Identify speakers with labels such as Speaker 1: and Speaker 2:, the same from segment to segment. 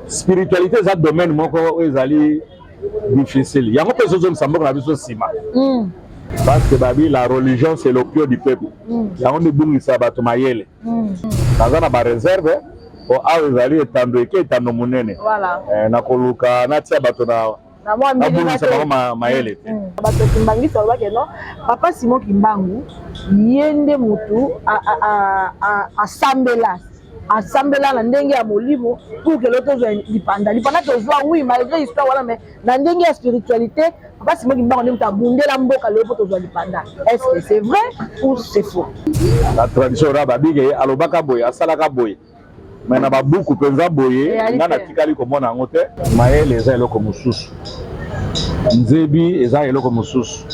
Speaker 1: spiritualité est un domaine moko ezali difficile. Il y a beaucoup de choses qui sont dans sima. Parce que babi la religion c'est l'opium du peuple. Il y a des gens qui sont bato mayele. Dans una ba réserve o awe ezali etando eke etando munene.
Speaker 2: Voilà.
Speaker 1: Na koluka na tia bato na mayele.
Speaker 2: Bato Kimbangu so ba ke non. Papa Simon Kimbangu yende mutu asambela na ndenge ya molimo pour que l'autre soit lipanda to joie oui malgré histoire voilà mais na ndenge ya spiritualité Papa Simon Kimbangu ndenge ta bundela mboka lepo to joie lipanda. Est-ce que c'est vrai ou c'est faux?
Speaker 1: La tradition raba bige alobaka boye asalaka boye mais na ba buku penza boye ngana tikali komona ngote mayele eza eloko mususu nzebi eza eloko mususu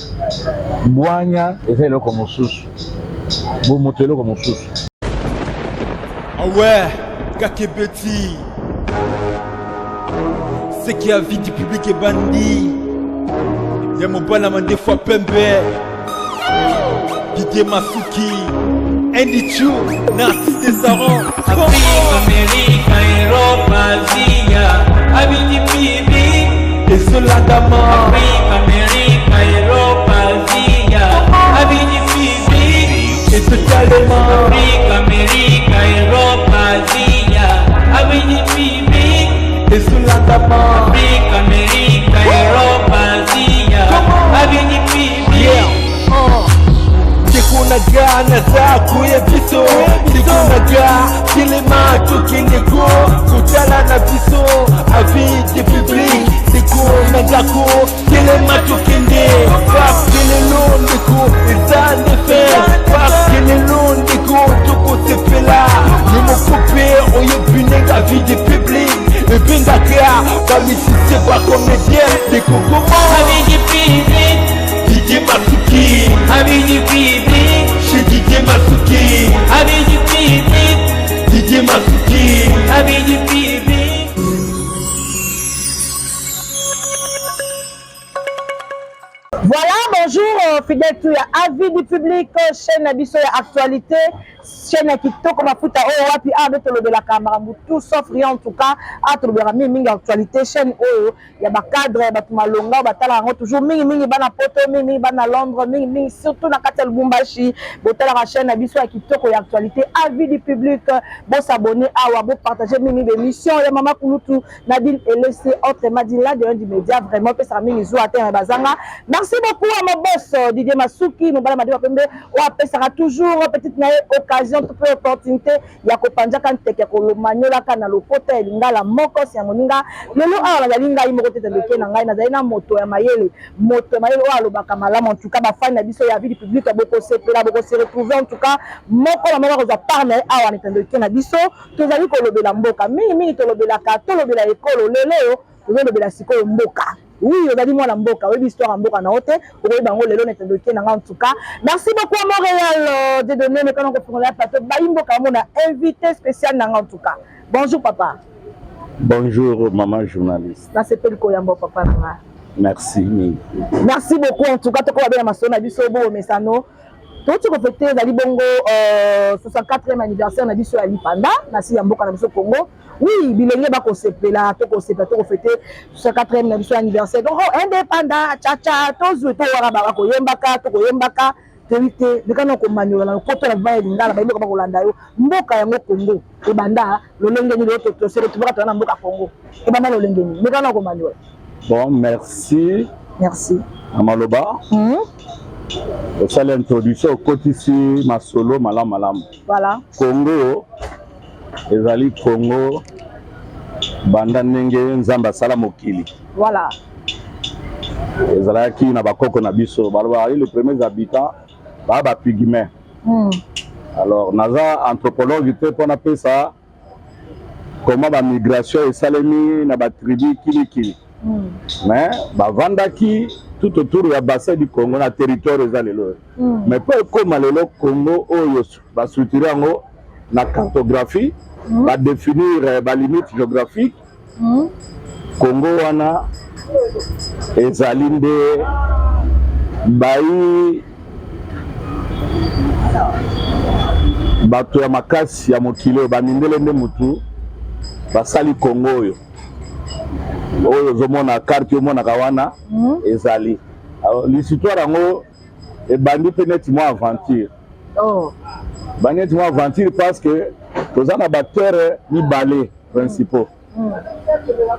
Speaker 1: mbwanya eza eloko mususu bomoto eloko mususu.
Speaker 3: Ah ouais, Kakebeti, c'est qui a vie du public est bandit. Y'a mon bonhomme des fois pembe. Didier Masuki, Andy Chou, Narcisse Desaron.
Speaker 4: Afrique, Amérique, Europe, Asie, Abidi Bibi.
Speaker 3: Et Soladama.
Speaker 4: Afrique, Amérique, Europe, Asie, Abidi Bibi.
Speaker 3: Et totalement.
Speaker 4: Afrique, Amérique, Europe, Asie, Abidi Bibi.
Speaker 3: Et Soladama.
Speaker 4: Afrique, Amérique, Europe, Asie, Abidi Bibi.
Speaker 3: Kikunaga na zaku ya biso Kikunaga kilema tukingeko Kutala na biso Avide public Kikunaga ko kilema tukinde Wap kilelo ndiko Izande fe Wap kilelo ndiko Tuko sepela Numo coupe Oye bunenga avide public Ebinga kea Bamisise kwa komedien Diko komo
Speaker 4: Abidi Bibi.
Speaker 3: Didier Masuki,
Speaker 4: Abidi Bibi.
Speaker 3: chez Didier Masuki,
Speaker 4: Abidi Bibi.
Speaker 3: Didier Masuki,
Speaker 4: Abidi Bibi.
Speaker 2: Voilà, bonjour, fidèle tout à avis du public, chaîne Abisso Actualité, chaîne qui toque ma foot à Owa, puis à de la caméra, tout sauf rien en tout cas, à trouver la ming actualité, chaîne Oyo, il y a des cadres, il y a des malonga, il y a toujours ming bana poto, ming bana Londres, ming surtout dans Katel Bumbashi, botala la chaîne Abisso qui toque actualité, avis du public, bon s'abonner, à bon partager ming d'émission, il y a Maman Kouloutou, Nadine et laissé autrement dit là, derrière du média, vraiment, que ça ming zou à terre bazanga. Merci beaucoup à mon boss Didier Masuki, mon balama de Pembe, ou ça sera toujours petite occasion, toute opportunité, ya ko panja kan teke ko lo manyola kana lo pota elinga la moko si moninga lelo ala la linga imo kote tembeke na ngai na zaina moto ya mayele o alo bakamala en tout cas ba fan na biso ya vie publique boko sepela boko se retrouver en tout cas moko la moko za parler awa ni tembeke na biso tozali ko lobela mboka mingi to lobela ka to lobela ekolo lelo to lobela sikoyo mboka. Oui, on a dit moi la mboka, oui, l'histoire en mboka na hote, oui, bango lelo na tendoke na en tout cas. Merci beaucoup à Montréal de donner le canon pour la plateau. Ba mboka mon invité spécial na en tout cas. Bonjour papa.
Speaker 1: Bonjour maman journaliste.
Speaker 2: Là c'est le koyambo papa na.
Speaker 1: Merci.
Speaker 2: Merci beaucoup en tout cas to ko ba masona biso bo mesano. Tout ce qu'on fait dans Bongo 64e anniversaire na biso ya Lipanda, na si ya mboka na biso Congo. Oui, bilenge ba ko sepela, to ko fêter 64e na biso anniversaire. Donc indépendant, cha to zo to wara ba ko yembaka, to ko yembaka, tevite, bikana ko manyola na ko to na ba lingala ba ko kolanda yo. Mboka yango Congo, e banda lolenge ni to se retrouver to na mboka Congo. E banda lolenge ni, bikana ko manyola.
Speaker 1: Bon, merci.
Speaker 2: Merci.
Speaker 1: Amaloba. C'est l'introduction au quotidien ma solo malam.
Speaker 2: Voilà.
Speaker 1: Congo, ezali Congo, banda nenge nzamba sala mokili.
Speaker 2: Voilà.
Speaker 1: Ezalaki na bakoko na biso, balobali les premiers habitants, ba pygmées. Alors naza anthropologue te pona pesa comment ba migration et salemi na ba tribu kili. Mais bavandaki tout autour du bassin du Congo, na territoire ezalelo. Mais pour comme le Congo oyo ba structurer ngo na cartographie, ba définir ba limite géographique. Congo wana ezalinde bai bato ya makasi ya mokilo ba mindele nde mutu basali Congo oyo. oyo ozomona carte omonaka wana ezali. Alors l'histoire yango ebandi mpe neti mwa aventure. Bandi neti mwa aventure parce que toza na baacteur mibale principaux.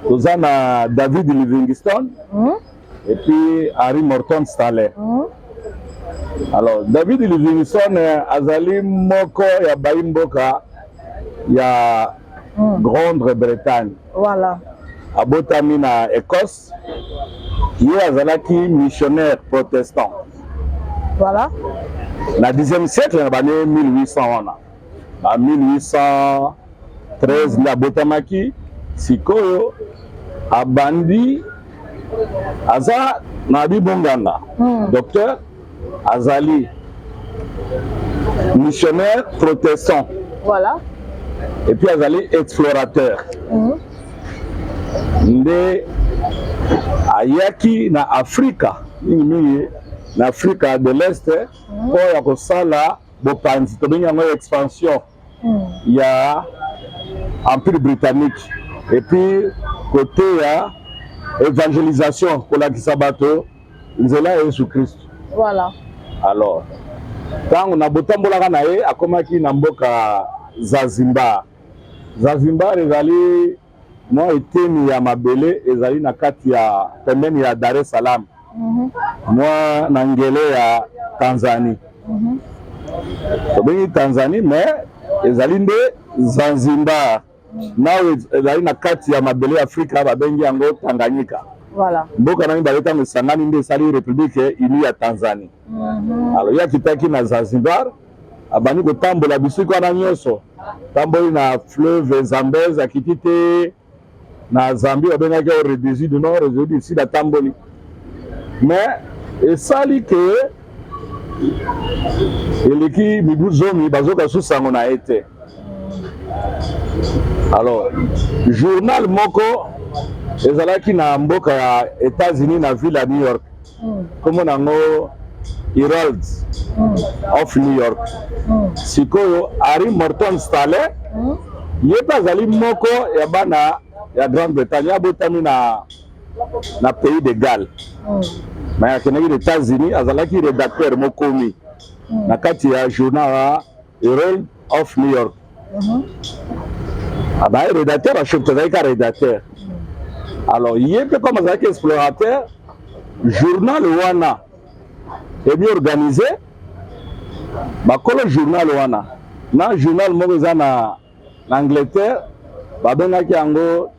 Speaker 1: Toza na David Livingstone et puis Harry Morton Stanley. Alors David Livingstone azali moko ya baimboka ya Grande-Bretagne.
Speaker 2: Voilà.
Speaker 1: Abotami na Écosse. Ye azalaki missionnaire protestant.
Speaker 2: Voilà.
Speaker 1: Na 10e siècle na bane 1800 wana. Na 1813 na botamaki sikoyo abandi aza na bibonganga. Docteur azali missionnaire protestant.
Speaker 2: Voilà.
Speaker 1: Et puis azali explorateur. Nde ayaki na Afrika mingi na Afrika de l'Est po ya kosala bopanzi tobengi yango expansion ya Empire britannique et puis côté ya évangélisation kolakisa bato nzela ya Yesu Christ.
Speaker 2: Voilà.
Speaker 1: Alors tango na botambolaka na ye akomaki na mboka Zanzibar. Zanzibar ezali mwa eteni ya mabele ezali na kati ya pembeni ya Dar es Salaam. Mwa na ngele ya Tanzanie. Tobengi Tanzanie mais ezali nde Zanzibar. Nawe ezali na kati ya mabele ya Afrika babengi yango Tanganyika.
Speaker 2: Voilà.
Speaker 1: Mboka nani baleta esangani nde esali République unie ya Tanzanie. Alors ya kitaki na Zanzibar abani kotambola bisika na nyonso. Tamboli na fleuve Zambeze akiti te na Zambie babengaki au Rhodesie du Nord, Rhodesie du Sud atamboli. Mais esali ke eleki mibu zomi bazoka susango na ete. Alors journal moko ezalaki na mboka ya États-Unis na ville ya New York. Komo nango Herald of New York. Sikoyo Harry Morton Stanley yeba azali moko ya bana ya Grande-Bretagne abotami na pays de Galles. Mais akenaki na États-Unis azalaki rédacteur mokomi na kati ya journal Herald of New York. Aba rédacteur a chef azalaki rédacteur. Alors yebe comme azalaki explorateur journal wana est bien organisé. Bakolo journal wana na journal moko eza na Angleterre babengaki yango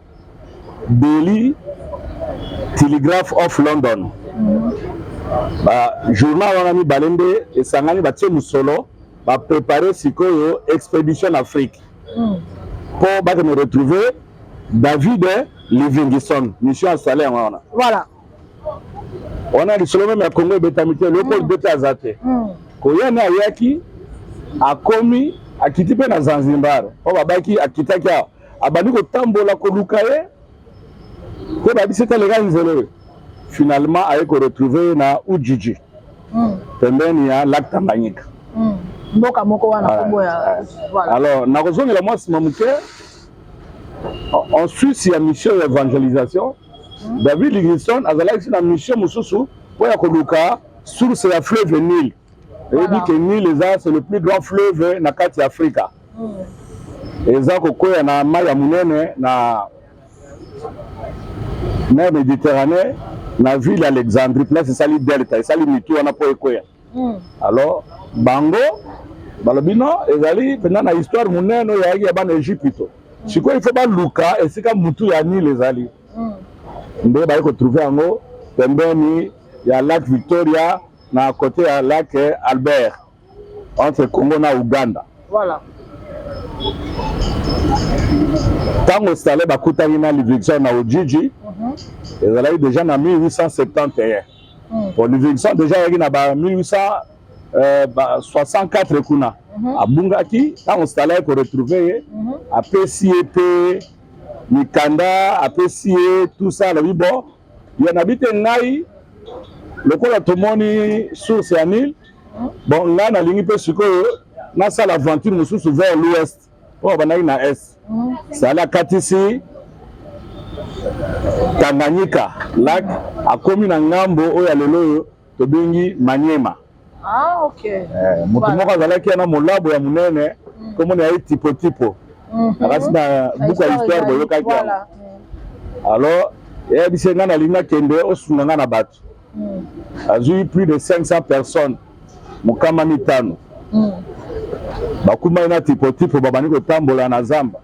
Speaker 1: Daily Telegraph of London. Journal wana mibale nde esangani batie musolo ba préparer sikoyo expédition Afrique po baka me retrouver David Livingstone mission installée wana. Voilà. On a lisolo même ya Congo betamité Léopold Bete azate. Koyana ayaki akomi akiti pe na Zanzibar. O babaki akitaki abandi kotambola koluka ye. Ko babi c'était le gars nzelo. Finalement aye ko retrouver na Ujiji. Pembeni ya Lac Tanganyika.
Speaker 2: Mboka moko wana kombo ya
Speaker 1: voilà. Alors na kozongela mwasi mamuke en Suisse ya mission d'évangélisation. David Livingstone azalaki na mission mususu po ya koluka source ya fleuve Nil. Il dit que Nil c'est le plus grand fleuve na kati ya Afrika. Eza kokoya na mai ya munene na mer Méditerranée na ville Alexandrie place esali delta esali mitu wana po ekoya. Alors bango balobino ezali pena na histoire munene ya bana Egypte. Siko il faut ba luka esika mutu ya Nil ezali. Nde ba ko trouver yango pembeni ya lac Victoria na côté ya lac Albert entre Congo na Uganda.
Speaker 2: Voilà.
Speaker 1: Tango installé bakutani na Livingstone na Ujiji. Ezalaki déjà na 1871. Pour Livingstone déjà yaki na ba 1864 kuna. Abungaki tango installé ko retrouver apesi pe mikanda apesi tout ça la bibo yana bite ngai lokola tomoni source ya Nil. Bon nga na lingi pe sikoyo na sala aventure mususu vers l'ouest po banaki na est. Ça la katisi Tanganyika lac akomi na ngambo oyo ya lelo tobengi Maniema.
Speaker 2: Ah, ok.
Speaker 1: Mutu moko azalaki na molabo ya munene komona ya tipo. Akasi na buku ya histoire boyokaki. Alors, et bisenga na linga kende osunga na bato. Azui plus de 500 personnes. Mukama mitano. Bakuma na tipo babani kotambola na zamba.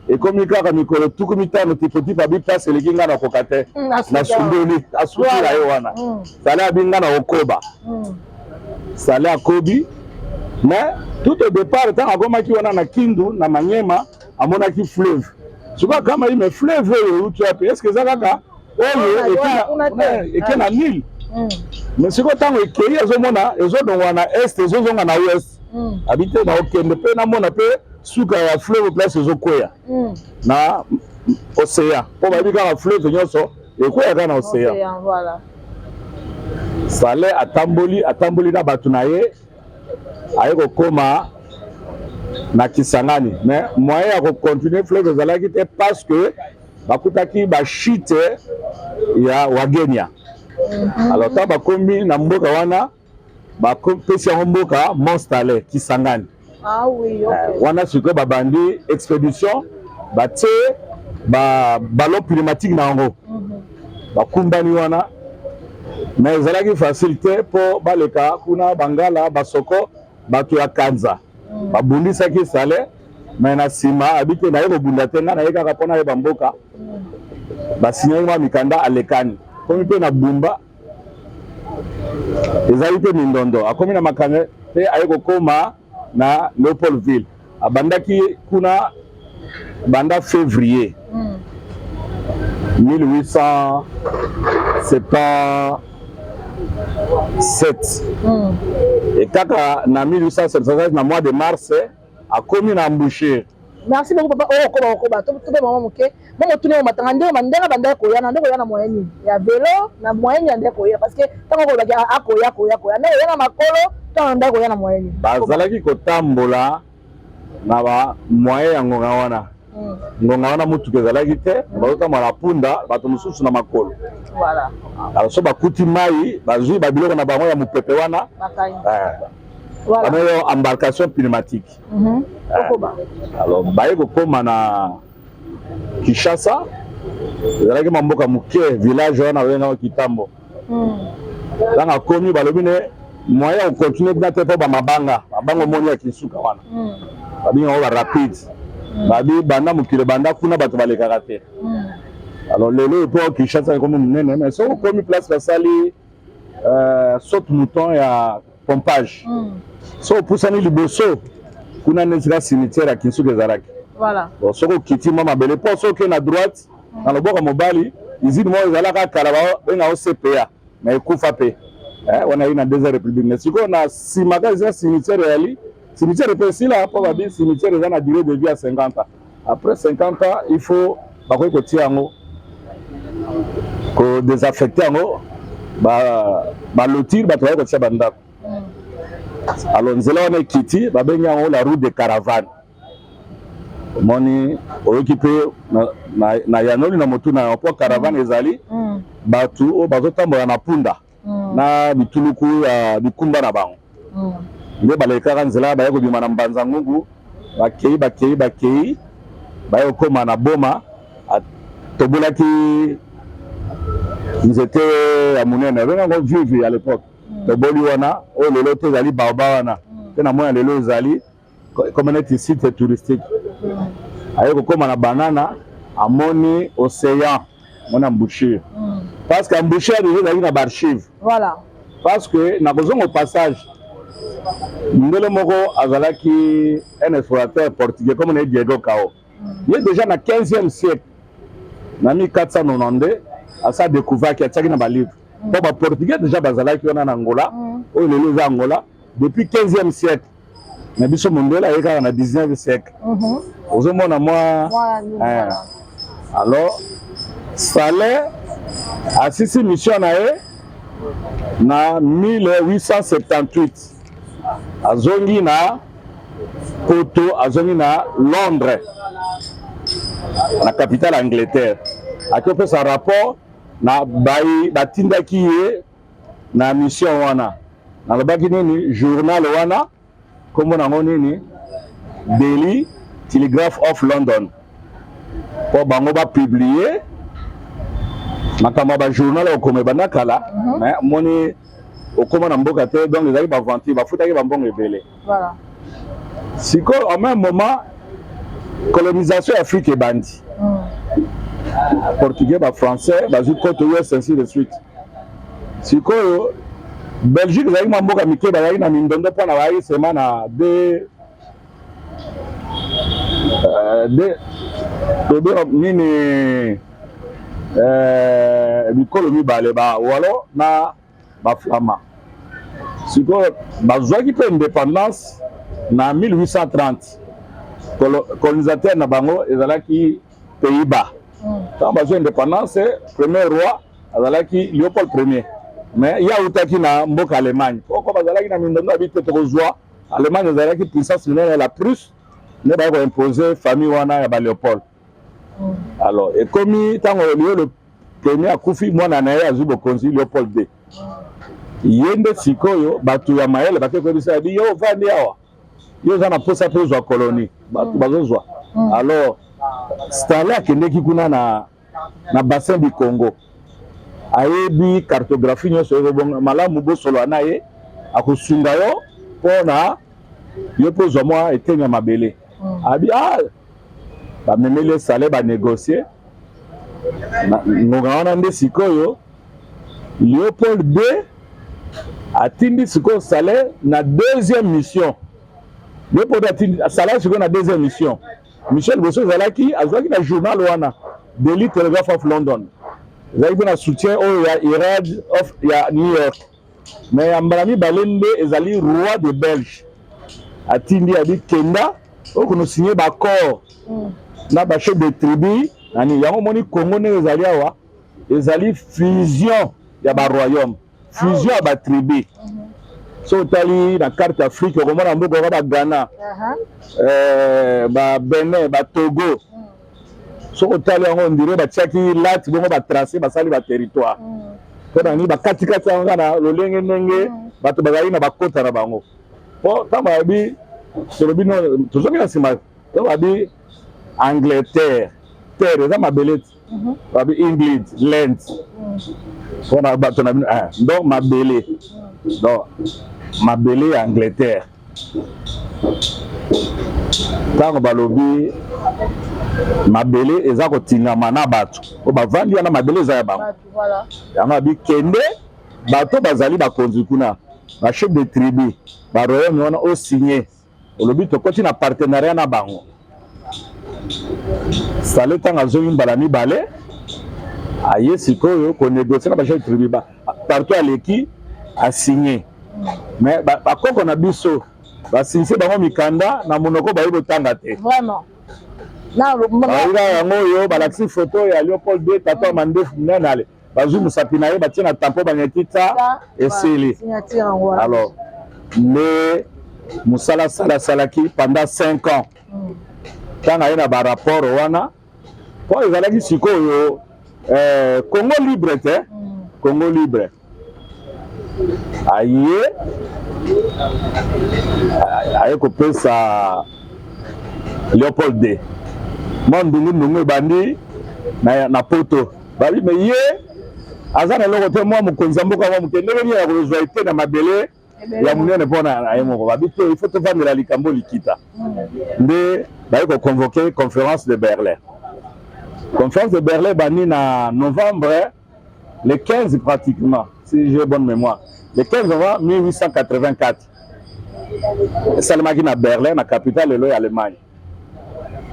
Speaker 1: Et comme il y a mikolo tuku mitano tipo abi place lekinga na kokate na sundoli asukira yowana. Sala binga na okoba. Sala akobi. Mais tout au départ tant agoma ki wana na Kindu na Maniema amona ki fleuve. Tu vois kama il me fleuve où tu as est-ce que ça kaka et na Nil. Mais ce que tant ekei azomona ezodongwa na est ezozonga na ouest. Habité na okende pe na mona pe suka ya fleuve place ezokoya na océan po ba bika na fleuve nyonso ekoya kana océan.
Speaker 2: Voilà.
Speaker 1: Sale atamboli na batu na ye ayeko koma na Kisangani mais moyen ya ko continuer fleuve ezalaki te parce que bakutaki ba chute ya Wagenia. Alors ta bakomi na mboka wana bakopesi ya mboka Monstale Kisangani.
Speaker 2: Ah oui, ok.
Speaker 1: Wana siko babandi expédition batie ballon pneumatique na ngo. Bakumbani wana mais ezalaki facilité po baleka kuna bangala basoko bato ya Kanza. Babundisaki Sale mais na sima abite na yeko bunda tenga na yeka kapona ye bamboka. Basinyaki mikanda alekani. Komi pe na Bumba ezali pe Mindondo akomi na Makane pe ayeko koma na Leopoldville abandaki kuna banda février 1877 et kaka na 1877 na mois de mars akomi na embouchure.
Speaker 2: Merci beaucoup papa. Oh koba to maman moke. Maman tuni o matanga ndenge banda ko yana ndeko yana moyeni. Ya vélo na moyeni ya ndeko ya parce que tango ko laki akoya ndeko yana makolo tango ndeko yana moyeni.
Speaker 1: Bazalaki kotambola na ba moyen ya ngonga wana. Ngonga wana mutu ezalaki te bazota mwana punda bato mususu na makolo.
Speaker 2: Voilà.
Speaker 1: Alors so bakuti mai bazui babiloko na bango ya mupepe wana. Voilà. Une embarcation pneumatique. Alors, baïko koma na Kinshasa, ezalaki mamboka muke village wana wenga Kitambo. Dans a connu balobine moyen de continuer na te po ba mabanga moni ya Kisuka wana. Babi on va rapide. Babi banda mukile banda kuna bato baleka te. Alors lelo po Kinshasa comme munene mais so komi place la sali saute mouton ya pompage. So pusani liboso kuna nezira cimetière ya Kinsuka ezalaki.
Speaker 2: Voilà.
Speaker 1: Bon soko kiti mama bele po soko na droite na loboka mobali izini mo ezalaka karaba benga o CPA mais ekufa pe. Wana ina deuxième république mais siko na simaka ezira cimetière yali cimetière pe sila po babi cimetière ezana durée de vie à 50 ans. Après 50 ans il faut bakoy ko tiango ko désaffecter ngo ba lotir ba travailler ko tia bandako. Alors nzela wana ekiti babengi yango la route de caravane. Moni okipe na yanoli na motu na po caravane ezali batu o bazotambola na punda na bituluku ya bikumba na bango. Nde balekaka nzela bayeko bima na mbanza ngungu bakei bayeko koma na boma tobolaki nzete ya munene benga ngo vieux à l'époque. Toboli wana o lelo te zali baoba wana te na moya lelo zali comme un site touristique. Ayeko koma na banana amoni océan mona embouchure. Parce que embouchure ezali na archive.
Speaker 2: Voilà.
Speaker 1: Parce que na kozongo passage ndelo moko azalaki un explorateur portugais comme on Diego Cao. Il est déjà na 15e siècle. Na 1492 asa découvert qu'il y a tchaki na ba livre. Bon, les Portugais déjà bazalaki wana na Angola, ou les Angola depuis 15e siècle. Mais biso mondela eka na 19e siècle. Ozomona moi alors Sale assisi mission na 1878. Azongi na Porto, azongi na Londres. La capitale Angleterre. akopesa rapport na batindaki ye na mission wana nalobaki nini journal wana kombo nango nini Daily Telegraph of London po bango bapublie makambo ba journal okoma banakala mais moni okoma na mboka te donc ezali baventi bafutaki bambongo ebele.
Speaker 2: Voilà.
Speaker 1: Sikoyo en même moment colonisation Afrique ebandi. Portugais ba français bazwi côté ouest ainsi de suite. Sikoyo Belgique ezali mboka mike bazali na mindondo mpona bayi sema na de nini mikolo mibale ba walo na baflama. Sikoyo bazwaki mpe indépendance na 1830 colonisateur na bango ezalaki Pays-Bas. Quand bazwa indépendance premier roi azalaki Léopold Ier mais ya utaki na mboka Allemagne pourquoi bazalaki na mindondo abite tokozwa Allemagne ezalaki puissance militaire la Prusse ne ba ko imposer famille wana ya ba Léopold. Alors et comme tango le premier akufi mwana na ye azwi bokonzi Léopold II yende sikoyo batu ya mayele bakeko bisa bi yo vandi awa yo za na posa pozwa colonie batu bazozwa. Alors Stanley akendeki kuna na bassin du Congo ayebi cartographie nyonso ebonga malamu bosolo na ye akosunga yo pona yo pozwa mwa etenya mabele abi bamemeli esale banégocier ngonga wana nde sikoyo Léopold II atindi sikoyo sale na deuxième mission. Léopold atindi sale sikoyo na deuxième mission. Michel Bosso ezalaki azwaki na journal wana Daily Telegraph of London ezalaki mpe na soutien oyo ya Herald of ya New York mais ya mbala mibale nde ezali roi de Belge atindi abi kenda okono signé baccord na bachef de tribu nani yango moni Congo ndenge ezali awa ezali fusion ya baroyaume fusion ya batribu. So otali na carte Afrique okomona mboka oka baghana Benin Togo so otali yango ondire batiaki lati bongo batrace basali baterritoire mpona nini bakatikati yango kaka na lolenge ndenge bato bazali na bakota na bango po ntango babi tolobi tozoki na nsima ntango babi Angleterre terre eza mabele ti babi England land mpona bato na bino donc mabele donc mabele ya Angleterre ntango balobi mabele eza kotingama na bato o bavandi wana mabele eza ya bango yango abi kende bato bazali bakonzi kuna bachef de tribu baroyaume wana osigné olobi tokoti na partenariat na bango. Sale ntango azongi mbala mibale aye sikoyo konégocie na bachef de tribu partout aleki asigné mais bakoko na biso basinise bango mikanda na monoko bayi kotanga te
Speaker 2: vraiment
Speaker 1: bayiga yango oyo balakisi photo ya Léopold II tata mandefu munene ale bazwi mosapi na ye batie na tampo banyatita esili. Alors nde mosala asalaki pendant 5 ans ntango aye na barapport wana mpo ezalaki sikoyo Congo libre te Congo libre aye kopesa Léopold II mwa ndungu ebandi na poto babi me ye aza na eloko te mwa mokonzi ya mboka mwa moke ndenge nini ya kozwa ete na mabele ya monene mpona aye moko babi te il faut tovandela likambo likita nde baye koconvoke conférence de Berlin. Conférence de Berlin ebandi na novembre le 15 pratiquement si j'ai bonne mémoire le 15 novembre 1884 esalemaki na Berlin na capitale lelo ya Allemagne.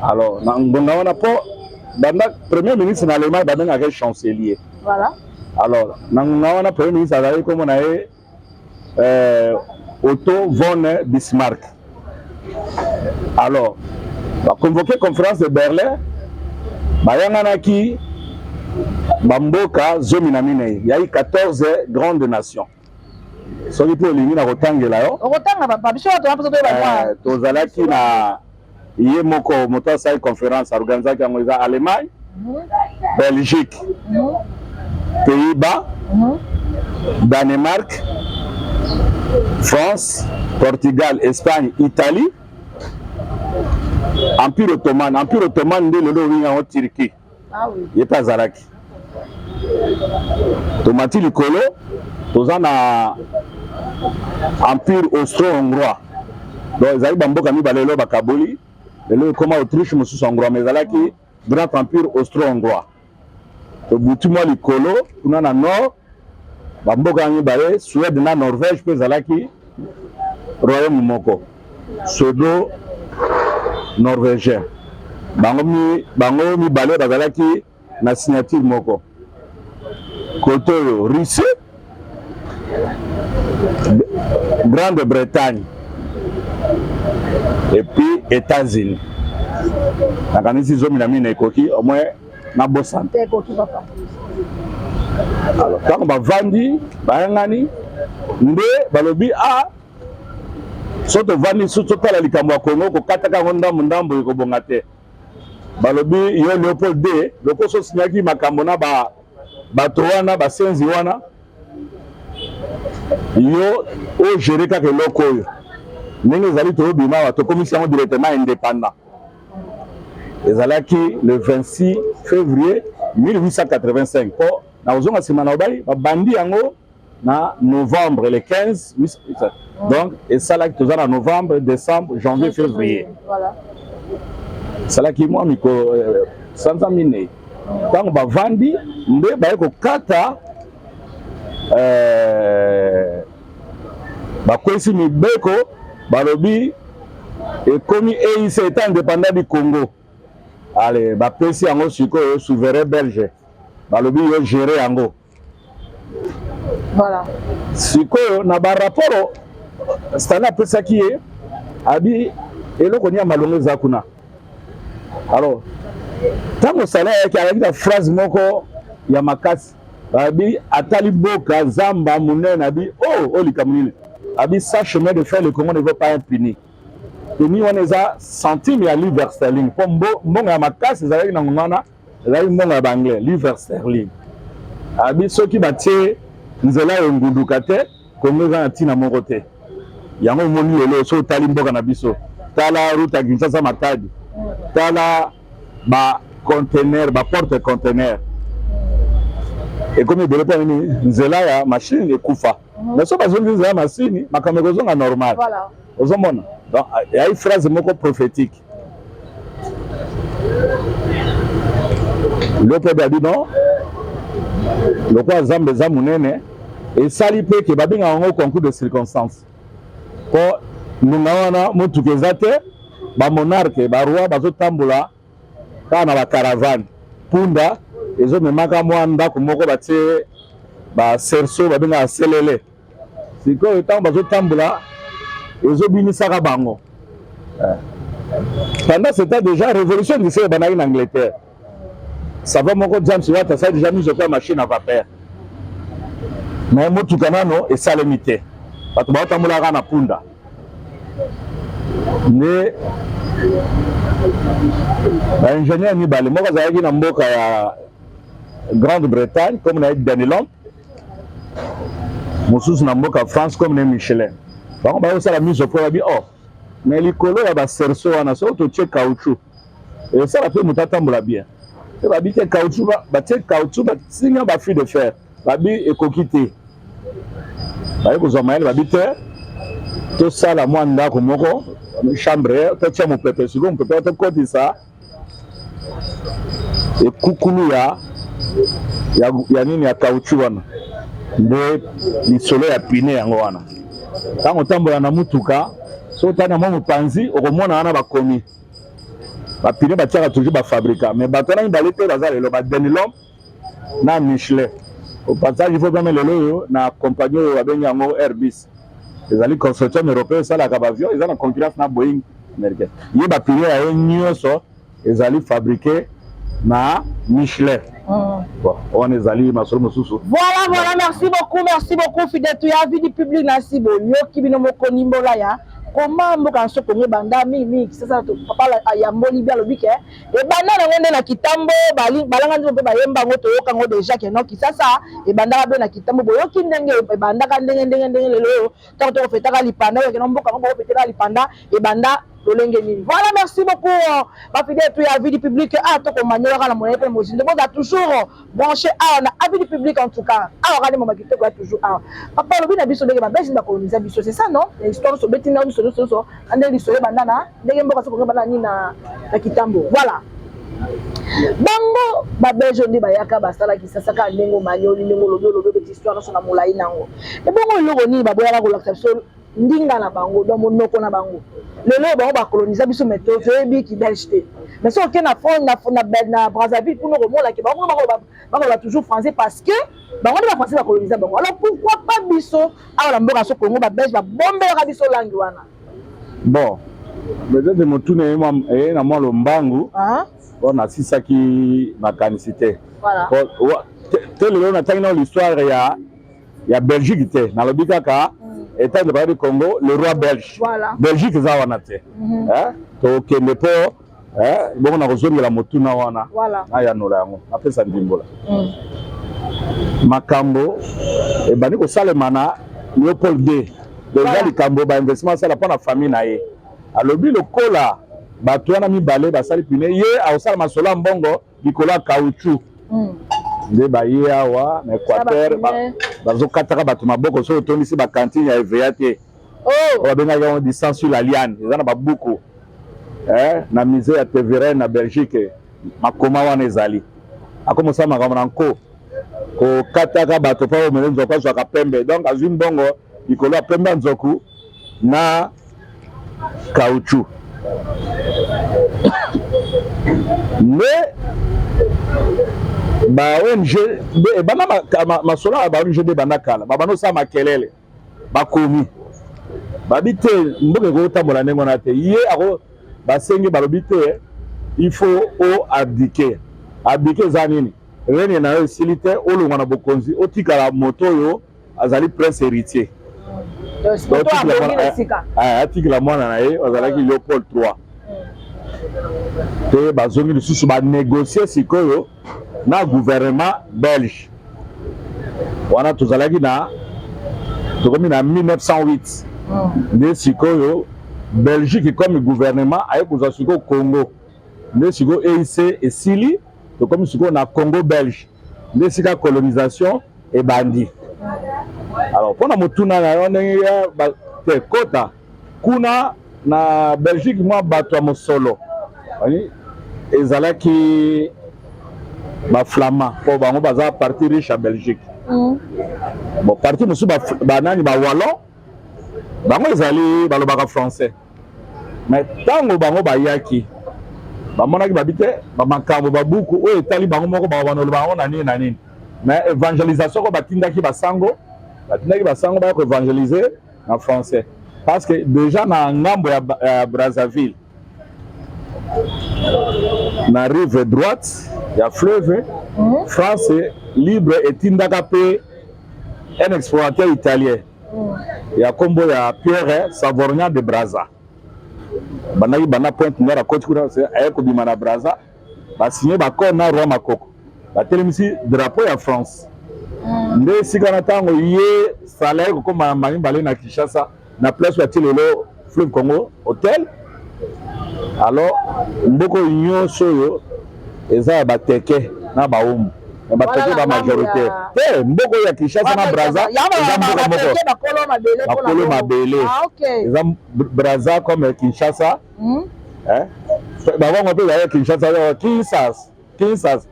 Speaker 1: Alors na ngonga wana po banda premier ministre na Allemagne babengaka chancelier.
Speaker 2: Voilà.
Speaker 1: Alors na ngonga wana premier ministre azali komona ye Otto von Bismarck. Alors ba convoqué conférence de Berlin bayanganaki bamboka zomi na minei yayi 14 grandes nations. Soki po lingi na kotangela yo
Speaker 2: okotanga papa biso to hapo to
Speaker 1: tozalaki na ye moko moto asali conférence organizaki yango eza Allemagne Belgique, Pays-Bas, Danemark, France, Portugal, Espagne, Italie, Empire Ottoman. Empire Ottoman, c'est le Turquie.
Speaker 2: Ah oui.
Speaker 1: Il est à Zaraki. Tomati Likolo, tous en Empire Austro-Hongrois. Donc, ils arrivent à Mbokami Balelo Bakaboli, le comment Autriche, Moussous Hongrois, mais Zalaki, Grand Empire Austro-Hongrois. Le Boutimoi Likolo, on a un nord, Mbokami Balé, Suède, na Norvège, puis Zalaki, Royaume Moko. Sodo norvégien. Bango mi Balé, Zalaki, na signature Moko. Côté Russie, Grande-Bretagne et puis États-Unis. La canisi zomi na mine ekoki au moins na bosante.
Speaker 2: Ekoki papa.
Speaker 1: Alors quand ba vandi ba ngani nde balobi a soto vandi soto tala likambo Kongo ko kataka ndambo ko bongate. Balobi yo Léopold D loko so sinyaki makambo na bato wana basenzi wana yo o gérer kaka eloko oyo ndenge ezali tobima bato commission directement indépendant ezalaki le 26 février 1885 po na ozonga nsima na obali babandi yango na novembre le 15 donc esalaki toza na novembre décembre janvier février
Speaker 2: voilà
Speaker 1: esalaki mwa miko sanza minei ntango bavandi nde baye kokata bakwesi mibeko balobi ekomi EIC état indépendant du Congo. Allez, bapesi yango sikoyo souverain belge balobi yo gérer yango.
Speaker 2: Voilà.
Speaker 1: Sikoyo na ba rapport stana apesaki ye abi eloko nia malongo eza kuna. Alors tango sala yaki alaki na phrase moko ya makasi abi atali boka zamba munene abi oh likamuni abi sa chemin de fer le Congo ne veut pas impuni. Et ni on les a centime ya livre sterling pour mbonga ya makasi ezalaki na ngwana ezalaki mbonga ya banglais livre sterling abi soki batie nzela yo ngunduka te Congo eza na ntina moko te yango omoni lelo so otali mboka na biso tala route ya Kinshasa Matadi tala ba conteneur ba porte conteneur et comme ebele nini nzela ya machine ekufa mais so bazongi nzela ya machine makambo ekozonga normal
Speaker 2: voilà
Speaker 1: ozomona donc il y a une phrase moko prophétique le peuple a dit non le quoi zambe za munene et sali pe ke babinga yango concours de circonstances pour nunga wana mutuka eza te ba monarque ba roi bazotambola kaka na ba caravane punda ezomemaka mwa ndako moko batie ba cerceau babinga aselele sikoyo ntango bazotambola ezobinisaka bango pendant ce temps déjà révolution d'ici banaki na Angleterre ça va moko James Watt ça déjà mis au point machine à vapeur mais motuka nano esalemi te bato baotambolaka na punda nde baingénieur mibale moko azalaki na mboka ya Grande-Bretagne comme na Danelon mosusu na mboka France comme na Michelin bango bayosala mise au point babi oh mais likolo ya bacerceau wana so totie caoutchouc esala mpe moto atambola bien e babi te caoutchouc batie caoutchouc basinga bafil de fer babi ekoki te baye kozwa mayele babi te tosala mwa ndako moko chambre totia mopepe sikoyo mopepe tokotisa ekukulu ya nini ya caoutchouc wana nde lisolo ya pine yango wana ntango otambola na mutuka so otali na mwa mopanzi okomona wana bakomi bapine batiaka toujours bafabrika mais bato wana mibale te baza lelo badenilom na Michelin au passage il faut bien lelo oyo na compagnie oyo babengi yango Airbus ezali consortium européen esalaka baavion eza na concurrence na Boeing américain ye bapine ya ye nyonso ezali fabriqué na Michelin. Bon, on est allé ma soeur Moussousou.
Speaker 2: Voilà, merci beaucoup fidèle. Tu as vu du public na sibo. Yo ki bino moko nimbola ya. comment mboka so kongo banda mimi sasa papa ya mboli bien lobike e banda na ngende na kitambo balanga nzo pe bayemba ngo toyoka ngo déjà ke no kisasa e banda ba na kitambo boyoki ndenge e banda ka ndenge lelo to fetaka lipanda ke no mboka ngo fetaka lipanda e banda lolenge nini. Voilà, merci beaucoup ma fidèle tu ya vie du public to ko manyola kana moyen pe mo zindo boza toujours branché na avis du public en tout cas regardez mon makito ko toujours papa lobi na biso ndenge ba besi ba coloniser biso c'est ça non l'histoire so beti na so ande lisole bandana ndenge mboka so ko bana ni na kitambo voilà bango ba bejo ndi bayaka basala kisasa ka ndengo manyoli ndengo lobi beti histoire so na molai nango e bongo loko ni ba boyaka ko laksa so ndinga na bango do monoko na bango lelo bango ba coloniser biso méthode ebi ki belge mais so ke na fond na Brazzaville pour nous remonter que bango ba toujours français parce que bango ba français ba coloniser bango alors pourquoi pas biso ala mboka so Congo ba belge ba bombera biso langue wana
Speaker 1: bon peut-être motune na moi lo mbangu on a sisaki makanicité
Speaker 2: voilà
Speaker 1: lelo na tangina l'histoire ya Belgique te na lobika ka État de Congo, le roi belge.
Speaker 2: Voilà.
Speaker 1: Belgique, ça va nater. Donc, le port, bon, on a rejoint la motuna wana.
Speaker 2: Voilà.
Speaker 1: Aya nolango. Après ça, ndimbola. Makambo, et baniko salemana, Léopold II. Déjà, le Cambo, ba investissement, ça la pas la famille naé. Alors, lui, le cola, batuana mi balé, basali pine, yé, a osala masola mbongo, bikola caoutchouc. Nde baye awa na Équateur bazokataka bato maboko so otondisi bakantine ya EVA te babengaka yango distance sur la liane eza na babuku na musée ya Teveren na Belgique makoma wana ezali akomosala makambo na nko kokataka bato mpo omele nzoku azwaka pembe donc azwi mbongo likolo ya pembe ya nzoku na caoutchouc mais ba ONG bana masola ba ONG de banakala babano sa makelele bakomi babite mboke ko tambola nengo na te ye ako basengi balobite il faut abdiquer za nini rene na yo silite olongwa na bokonzi otikala moto yo azali prince héritier atikala mwana na ye azalaki Léopold III te bazongi lisusu ba négocier sikoyo na gouvernement belge wana tozalaki na tokomi na 1908 nde sikoyo Belgique comme gouvernement aye kozwa sikoyo Congo nde sikoyo EIC esili tokomi sikoyo na Congo belge nde sika colonisation ebandi alors mpona motuna na yo ndenge ya te kota kuna na Belgique mwa bato ya mosolo ezalaki ba flamand po bango baza parti riche à Belgique bon parti musu banani ba wallon bango ezali balobaka français mais tango bango bayaki bamonaki babite bamakambo babuku oyo etali bango moko bakobanola bango na nini mais évangélisation ko batindaki basango baya ko évangéliser na français parce que déjà na ngambo ya Brazzaville na rive droite ya fleuve France libre etindaka pe un explorateur italien ya kombo ya Pierre Savorgnan de Brazza banaki bana Pointe Noire côte kuna aye kobima na Brazza basigné bakor na roi Makoko batelemisi drapeau ya France nde esika na ntango ye salaire kokoma mibale na Kinshasa na place ya tilelo fleuve Congo hôtel alors mboko nyonso oyo eza ya bateke na baumbu na bateke ba majorité te mboko ya Kinshasa na Brazza eza mboka moko bakolo mabele eza Brazza comme Kinshasa babango mpe ya Kinshasa Kinsas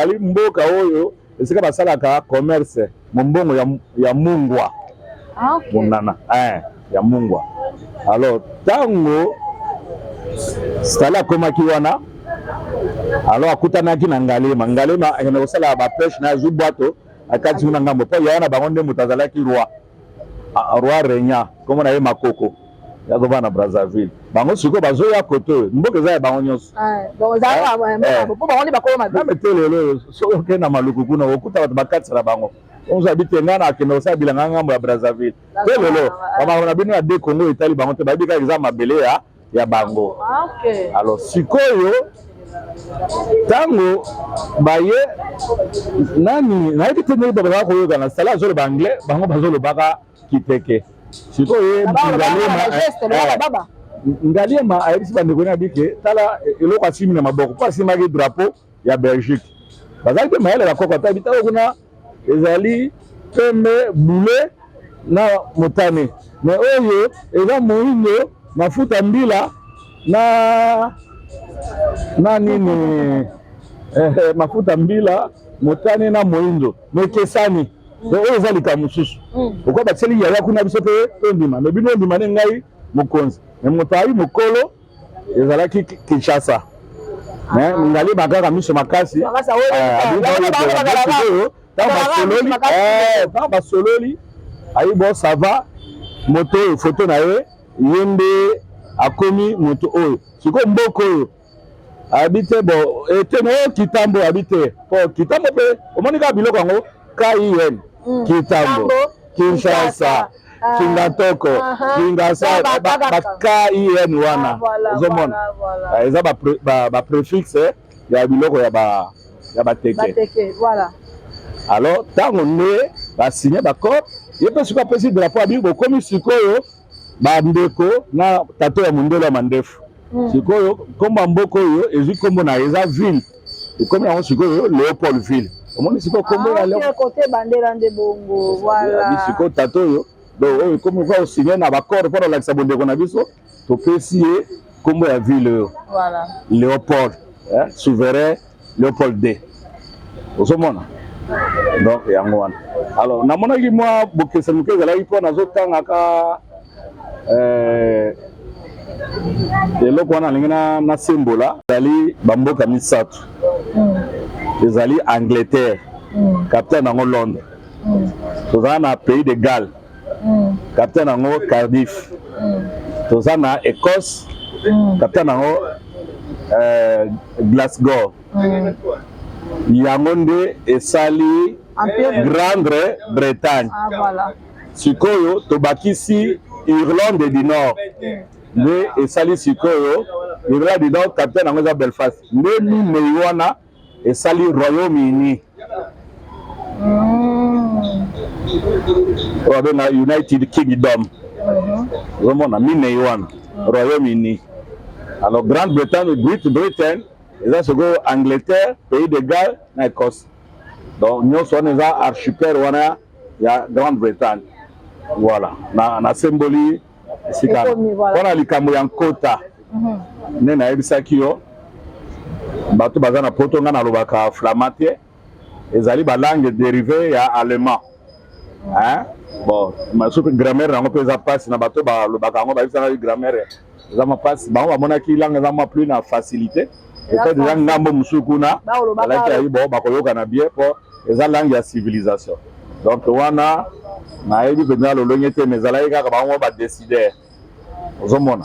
Speaker 1: ali mboka oyo esika basalaka commerce mbongo ya mungwa monana ya mungwa alors tango stala akomaki wana alors akutanaki na ngalema akende kosala bapeshe na azwi bwato akati kuna ngambo mpo ya wana bango nde moto azalaki roi régna kombo na ye Makoko yakoba na Brazzaville bango sikoyo bazoya kote oyo mboka eza ya bango nyonso name te lelo soki okende na maluku kuna okuta bato bakatisela bango on habite ngana keno sa bilanga ngambo ya Brazzaville te lelo bama bino ya de Congo etali bango te babika exemple mabele ya bango.
Speaker 2: OK.
Speaker 1: Alors sikoyo tango baye nani na ite tene baba ko yoga na sala zolo banglais bango bazolo baka kiteke sikoyo
Speaker 2: baba
Speaker 1: ngaliema ayebisi bandeko na bike tala eloko asimi na maboko po asimaki drapeau ya Belgique bazali pe mayele bakoko ata bitako kuna ezali pembe bule na motane mais oyo eza moindo mafuta mbila na nini mafuta mbila motane na moindo mekesani oyo eza likambo mosusu pourquoi batieli yaya kuna biso mpe tondima mais bino ondima ne ngai mokonzi mais moto ayi mokolo ezalaki Kinshasa ngali bakaka miso makasi ntango basololi ayi bo sava moto oyo foto na ye ye nde akomi moto oyo sikoyo mboka oyo abi te bo etene oyo kitambo abi te po kitambo mpe omoni kaka biloko yango KIN kitambo Kinshasa Kingatoko Kingasa KIN wana ozomona eza ba préfixe ya biloko ya bateke
Speaker 2: voilà.
Speaker 1: Alors tango nde basigné d'accord ye mpe sikoyo apesi drapeau abi bokomi sikoyo bandeko na tato ya mondelo ya mandefu sikoyo kombo mboka oyo ezwi kombo na eza ville ekomi yango sikoyo Léopoldville omoni sikoyo kombo ya
Speaker 2: côté bandela nde bongo voilà
Speaker 1: sikoyo tato oyo donc oyo kombo kwa osigné na bakor mpona olakisa bondeko na biso topesi ye kombo ya ville oyo
Speaker 2: voilà
Speaker 1: Léopold souverain Léopold II ozomona donc yango wana alors namonaki mwa bokeseni moke ezalaki mpo nazotangaka eloko wana alingi nasembola ezali bamboka misato ezali Angleterre capitaine yango Londres toza na pays de Galles capitaine yango Cardiff toza na Écosse capitaine yango Glasgow yango nde esali Grande-Bretagne
Speaker 2: voilà.
Speaker 1: sikoyo tobakisi Irlande du Nord nde esali sikoyo Irlande du Nord capitaine yango eza Belfast nde minei wana esali Royaume-Uni oyo abenga United Kingdom ozomona minei wana Royaume-Uni. Alors Grande-Bretagne Great Britain eza sikoyo Angleterre pays de Galles na Écosse donc nyonso wana eza archipel wana ya Grande-Bretagne voilà na symboli esika mpona likambo ya nkota nde nayebisaki yo bato baza na poto nga nalobaka flamand te ezali balangue dérivé ya allemand bon masuki grammaire yango mpe eza mpasi na bato balobaka yango bayebisaka grammaire eza mapasi bango bamonaki langue eza mwa plus na facilité peut-être eza ngambo mosusu kuna balaki ayi bo bakoyokana bien mpo eza langue ya civilisation donc wana nayebi mpenza lolongi te mais ezalaki kaka bango badécideur ozomona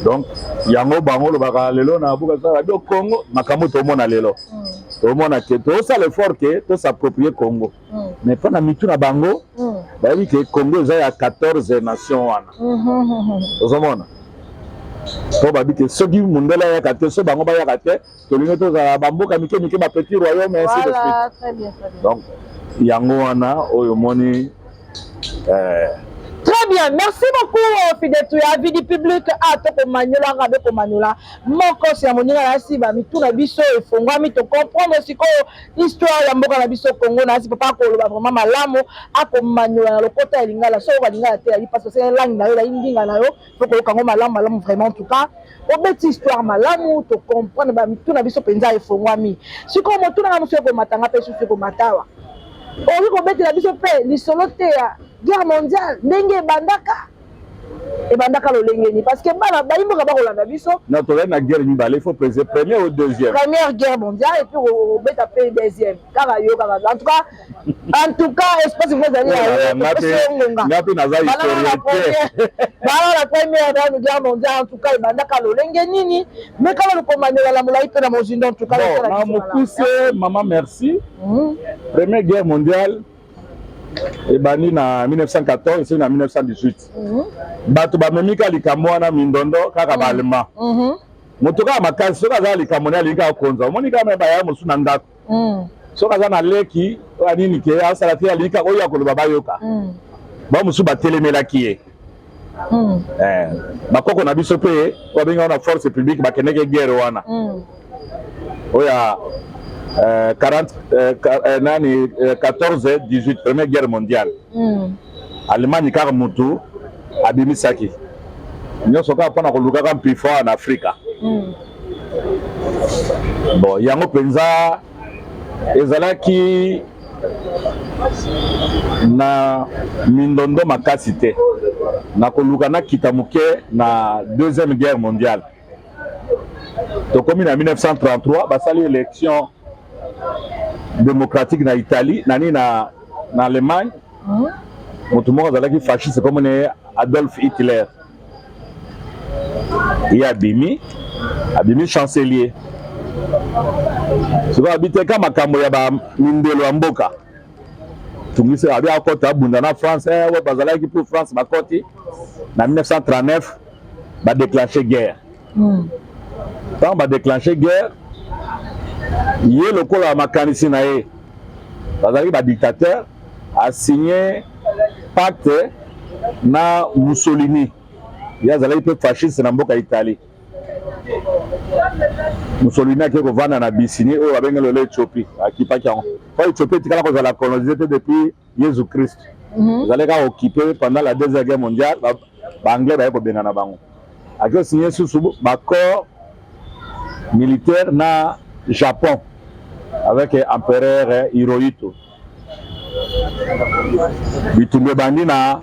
Speaker 1: donc yango bango lobaka lelo na buka sala bio Congo makambo tomona lelo tomona ke tosala effort ke tosapproprier Congo mais mpona mitu na bango bayebi ke Congo eza ya 14 nation wana ozomona po babi ke soki mundele ayaka te so bango bayaka te tolingi tozala bamboka mike mike bapetit royaume ainsi de suite donc yango wana oyo moni
Speaker 2: Très bien, merci beaucoup fidèle tu as vu du public à to maniola rabe ko maniola moko c'est moninga na siba mitu na biso e fongwa mi to comprendre siko histoire ya mboka na biso Congo na si papa ko loba vraiment malamu ako maniola na lokota ya lingala so ba lingala te ali parce que c'est langue na yo la indinga na yo faut ko kango malamu vraiment en tout cas o beti histoire malamu to comprendre ba mitu na biso penza e fongwa mi siko motu na muso ko matanga pe susu ko matawa o ko beti na biso pe lisolo te ya guerre mondiale ndenge ebandaka lolengeni parce que bana bayimboka bakolanda biso
Speaker 1: non toza na guerre mibale il faut peser première ou deuxième
Speaker 2: première guerre mondiale et puis obeta pe deuxième kaka yo kaka en tout cas espace vous allez
Speaker 1: ngapi naza historien
Speaker 2: bana la première guerre mondiale en tout cas ebandaka lolenge nini mais kala lokomanyela la molai pe na mozindo en tout cas
Speaker 1: na mokuse maman merci première guerre mondiale et bani na 1914 et c'est na 1918 bato bamemika likambo wana mindondo kaka balema motoka makasi soka za likambo na linga konza omoni kama ba ya musu na ndako soka za na leki anini ke asala te alika oya koloba bayoka ba musu batelemela kiye bakoko na biso pe babenga na force publique bakeneke guerre wana oya 14-18 première guerre mondiale Allemagne kaka mutu abimisaki nyonso kaka mpona koluka ka mpifo en Afrique bon yango penza ezalaki na mindondo makasi te na koluka na kita muke na deuxième guerre mondiale tokomi na 1933 basali élection démocratique na Italie nani na Allemagne moto moko azalaki fasciste comme ne Adolf Hitler et abimi chancelier siko abite kama makambo ya ba mindelo ya mboka tungise abi akota bunda na France wa bazalaki pour France bakoti na 1939 ba déclencher guerre quand ba déclencher guerre ye lokola makanisi na ye bazalaki ba dictateur a signé pacte na Mussolini ya zalaki pe fasciste na mboka Italie Mussolini a kovanda na bisini oyo babengeli lelo Éthiopie akipaki yango po Éthiopie etikala kozala colonisé depuis Jésus Christ ezalaki occupé pendant la deuxième guerre mondiale baanglais baye kobengana bango aki osigné susu baccord militaire na Japon avec empereur Hirohito bitumbe bandi na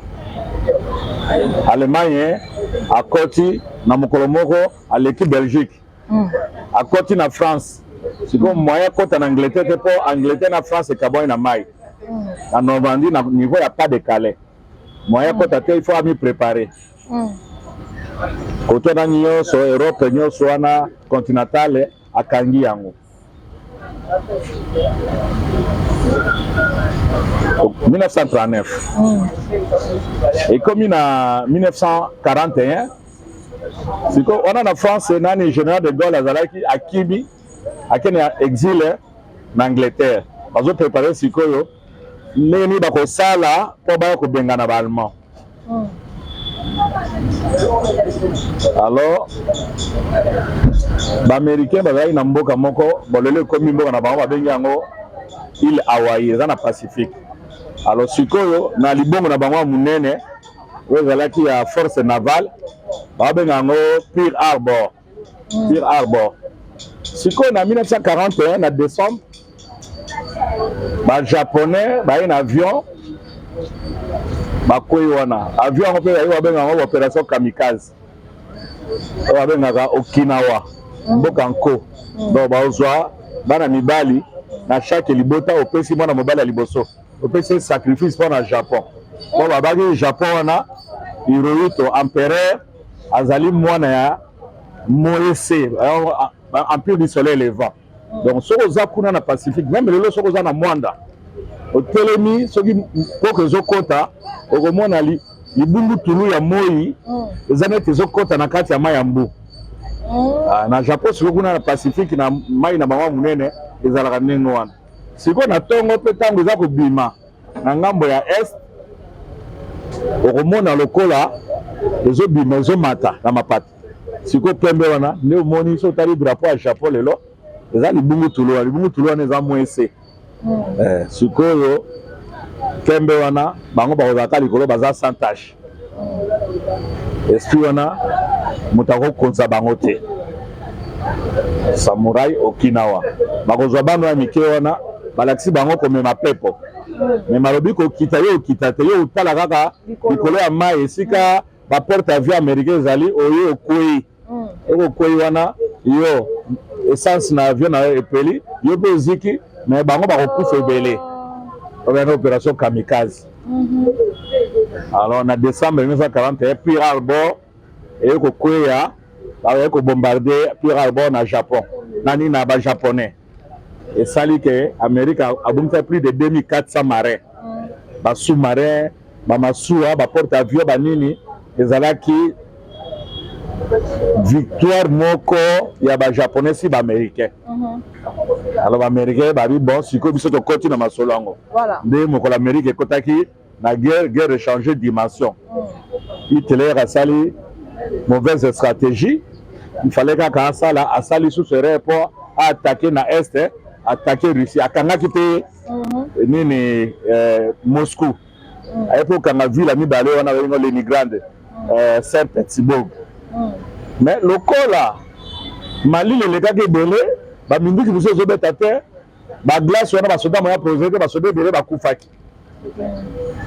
Speaker 1: Allemagne akoti na mokolo moko aleki Belgique akoti na France siko moyen kota na Angleterre po Angleterre na France ekaboi na mai na Normandie na niveau ya pas de Calais moyen kota te il faut ami préparer koto na nyonso Europe nyonso wana continentale akangi yango 1939 et comme na 1941 siko on a na France nani général de Gaulle azalaki akimi akene exilé na Angleterre bazo préparer sikoyo neni bako sala po ba ko bengana ba allemand alors ba américain bazali na mboka moko bolele komi mboka na bango babengi yango île Hawaii eza na Pacifique alors sikoyo na libongo na bango munene oyo ezalaki ya force navale babenga yango Pearl Harbor sikoyo na 1941 na décembre ba japonais baye na avion bakwei wana avion yango mpe babenga yango opération kamikaze oyo babengaka Okinawa mboka nko donc bazwa bana mibali na chaque libota opesi mwana mobali ya liboso opesi sacrifice mpona Japon po babaki Japon wana Hirohito empereur azali mwana ya Moïse empire du soleil levant donc soko oza kuna na Pacifique même lelo soko oza na mwanda otelemi soki poko ezokota okomona libungu tulu ya moi eza neti ezokota na kati ya mai ya mbu na Japon siko kuna na Pacifique na mai na bango munene ezalaka ndenge wana siko na ntongo mpe ntango eza kobima na ngambo ya est okomona lokola ezobima ezomata na mapata siko pembe wana nde omoni so otali drapeau ya Japon lelo eza libungu tulu wana eza mwese sikoyo pembe wana bango bakozalaka likolo baza sans tache esprit wana moto akokonza bango te samurai Okinawa bakozwa bano ya mike wana balakisi bango komema pepo me malobi kokita yo okita te yo otala kaka likolo ya mai esika baporte avion américain ezali oyo okwei okokwei wana yo essence na avion na yo epeli yo mpe oziki me bango bakokufa ebele obenga opération kamikaze alors na décembre 1941 Pearl Harbor eye kokweya baye kobombarde Pearl Harbor na Japon nani na ba japonais esali ke Amérique abungisa plus de 2400 marins ba sous-marin ba masuwa ba porte-avions ba nini ezalaki victoire moko ya ba japonais si ba américain. Alors ba américain ba bi bon siko biso to koti na masolo yango.
Speaker 2: Voilà.
Speaker 1: Nde moko l'Amérique ekotaki na guerre changer dimension. Hitler a sali mauvaise stratégie. Il fallait qu'à asali sous ce report à attaquer na est, attaquer Russie, à kangaki pe nini Moscou. À l'époque quand la ville a mis balé on avait Leningrad, Saint-Pétersbourg. Mais le corps là, Mali le gars qui belé, ba mingi qui vous zo beta terre, ba glace on a ba soda moya projet que ba soda belé ba kufaki.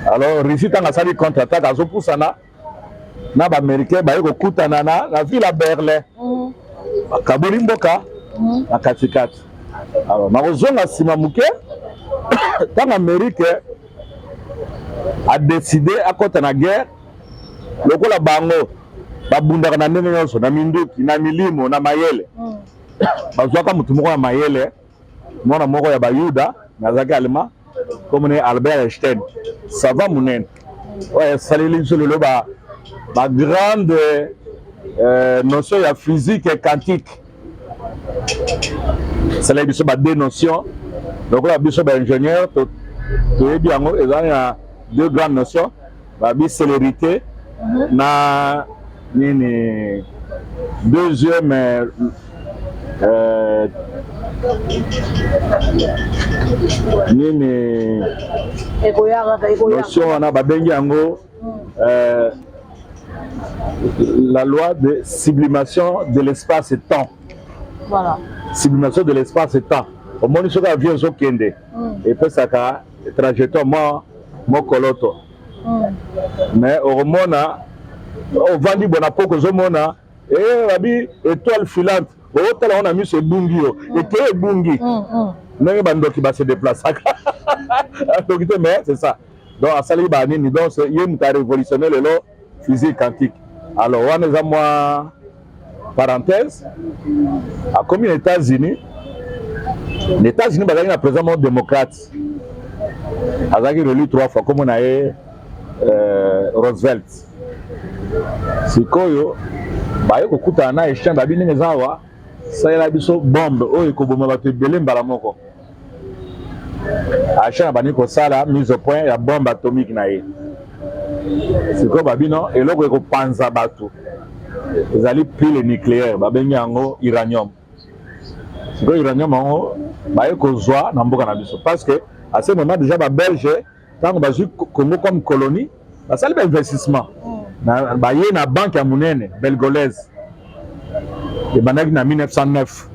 Speaker 1: Alors Russie tanga sali contre-attaque azo poussana na ba américain ba yeko kutana na ville à Berlin. Kabuli mboka na katikati. Alors na sima muke tant Amérique a décidé à côté na guerre lokola bango babundaka na ndenge nyonso na minduki na milimo na mayele bazwaka mutu moko ya mayele mwana moko ya bayuda nazaki allemand comme ne Albert Einstein sava munene ouais saleli sur le ba grande notion ya physique et quantique. C'est là biso ba deux notions. Donc là biso ba ingénieur to yebi yango ezana ya deux grandes notions ba bi célérité na nini deuxième nini notion na ba bengi yango la loi de sublimation de l'espace et temps.
Speaker 2: Voilà.
Speaker 1: Sublimation de l'espace et temps. Au moins, il y a un avion qui est et puis ça a trajectoire mon coloto. Mais au moment on va dire bon après que je mona et rabi étoile filante. Au tel on a mis ce bungi et que bungi. Mais bando qui va se déplacer. Donc mais c'est ça. Donc à Sali Banini donc c'est une révolutionnaire le physique quantique. Alors, on a moi parenthèse, à comme les États-Unis, sont présentement démocrate. Ils ont relu 3 fois, comme on a eu Roosevelt. C'est quoi, ils ont écouté un échange, ils ont ça y a une bombe, ils ont été belés dans la moko. Achat bani ko sala mise au point la bombe atomique naïe. C'est quoi babino et là ko panza bato. Ils allaient pile nucléaire babengi yango uranium. C'est quoi uranium yango ba ko zwa na mboka na biso parce que à ce moment déjà ba Belge tant ba ju Congo comme colonie ba sali ba investissement na ba yé na banque ya munene belgolaise. Et banaki na 1909.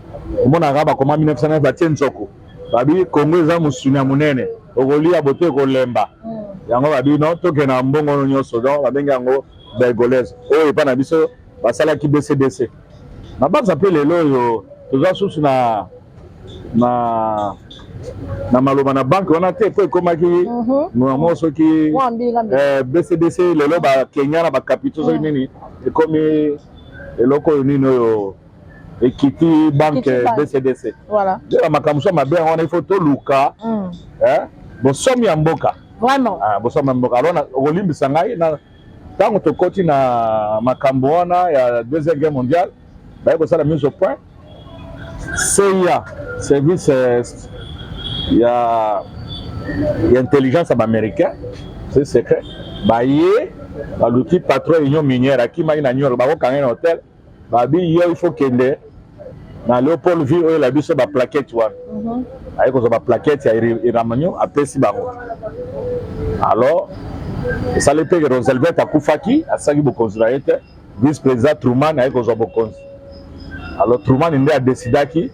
Speaker 1: Au monde arabe comment 1909 ba tienzoko. Babi Congo eza musunya munene okolia bote kolemba yango babi no toke na mbongo nyonso donc babenga yango belgolaise oyo epa na biso basalaki BCDC na base appelle lelo yo toza susu na maloba na banque wana te po ekomaki mwa soki BCDC lelo ba Kenya na ba capitaux soki nini ekomi eloko yo nini oyo Equity Bank BCDC. Voilà. Ma camusha ma bien, il faut tout luka. Bon somme ya mboka.
Speaker 2: Vraiment.
Speaker 1: Ah, bon somme ya mboka. Alors olimbi sangai na tango to koti na makambo wana ya deuxième guerre mondiale, ba ko sala mise au point. CIA, service ya intelligence américaine, c'est secret. Ba yé ba l'outil patron union minière qui m'a na New York ba ko kanga hôtel. Ba bi yo il faut kende na Léopoldville la biso ba plaquette wana ayi ko ba plaquette ya iramanyo apesi bango alors ça le père Roosevelt akufaki asaki bokonzira ete vice président Truman ayi ko bokonzi alors Truman ndé a décidé ki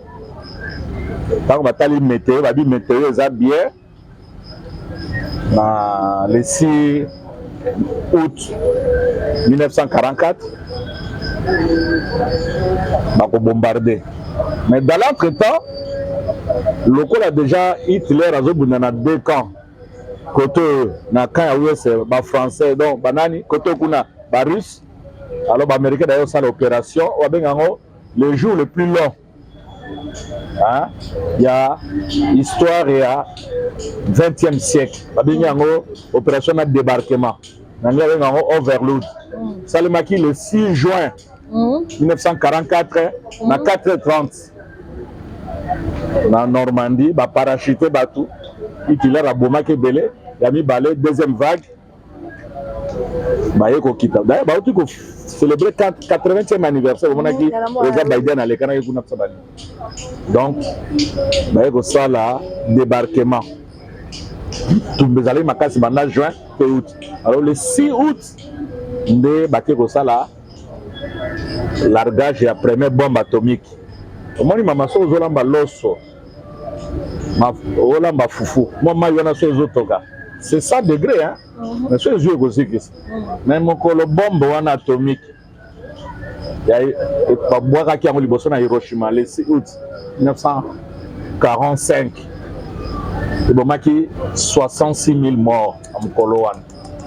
Speaker 1: tant batali météo ba bi météo za bien na le 6 août 1944 bako bombardé. Mais dans l'entretemps, le coup a déjà Hitler a dans 2 camps. Côté na camp US ba français donc banani côté kuna ba russe. Alors ba américain d'ailleurs ça l'opération ou ben le jour le plus long. Hein? Il y a histoire et à 20e siècle. Il y a une opération de débarquement. Il y a une overload. Ça le maquille le 6 juin 1944 à 4h30. Dans Normandie, il a parachuté tout. Il a Boma Kebele, il a mis balai, deuxième vague. D'ailleurs, il faut célébrer 80e anniversaire. Donc, il faut ça là, débarquement. Tout le monde a juin et août. Alors, le 6 août, il y a largage et la première bombe atomique. Moi, je c'est 100 degrés, hein? Mais c'est les yeux aussi. Mais mon bombe atomique. Il y a Hiroshima le 6 août 1945. Il y a 66 000 morts en Coloane.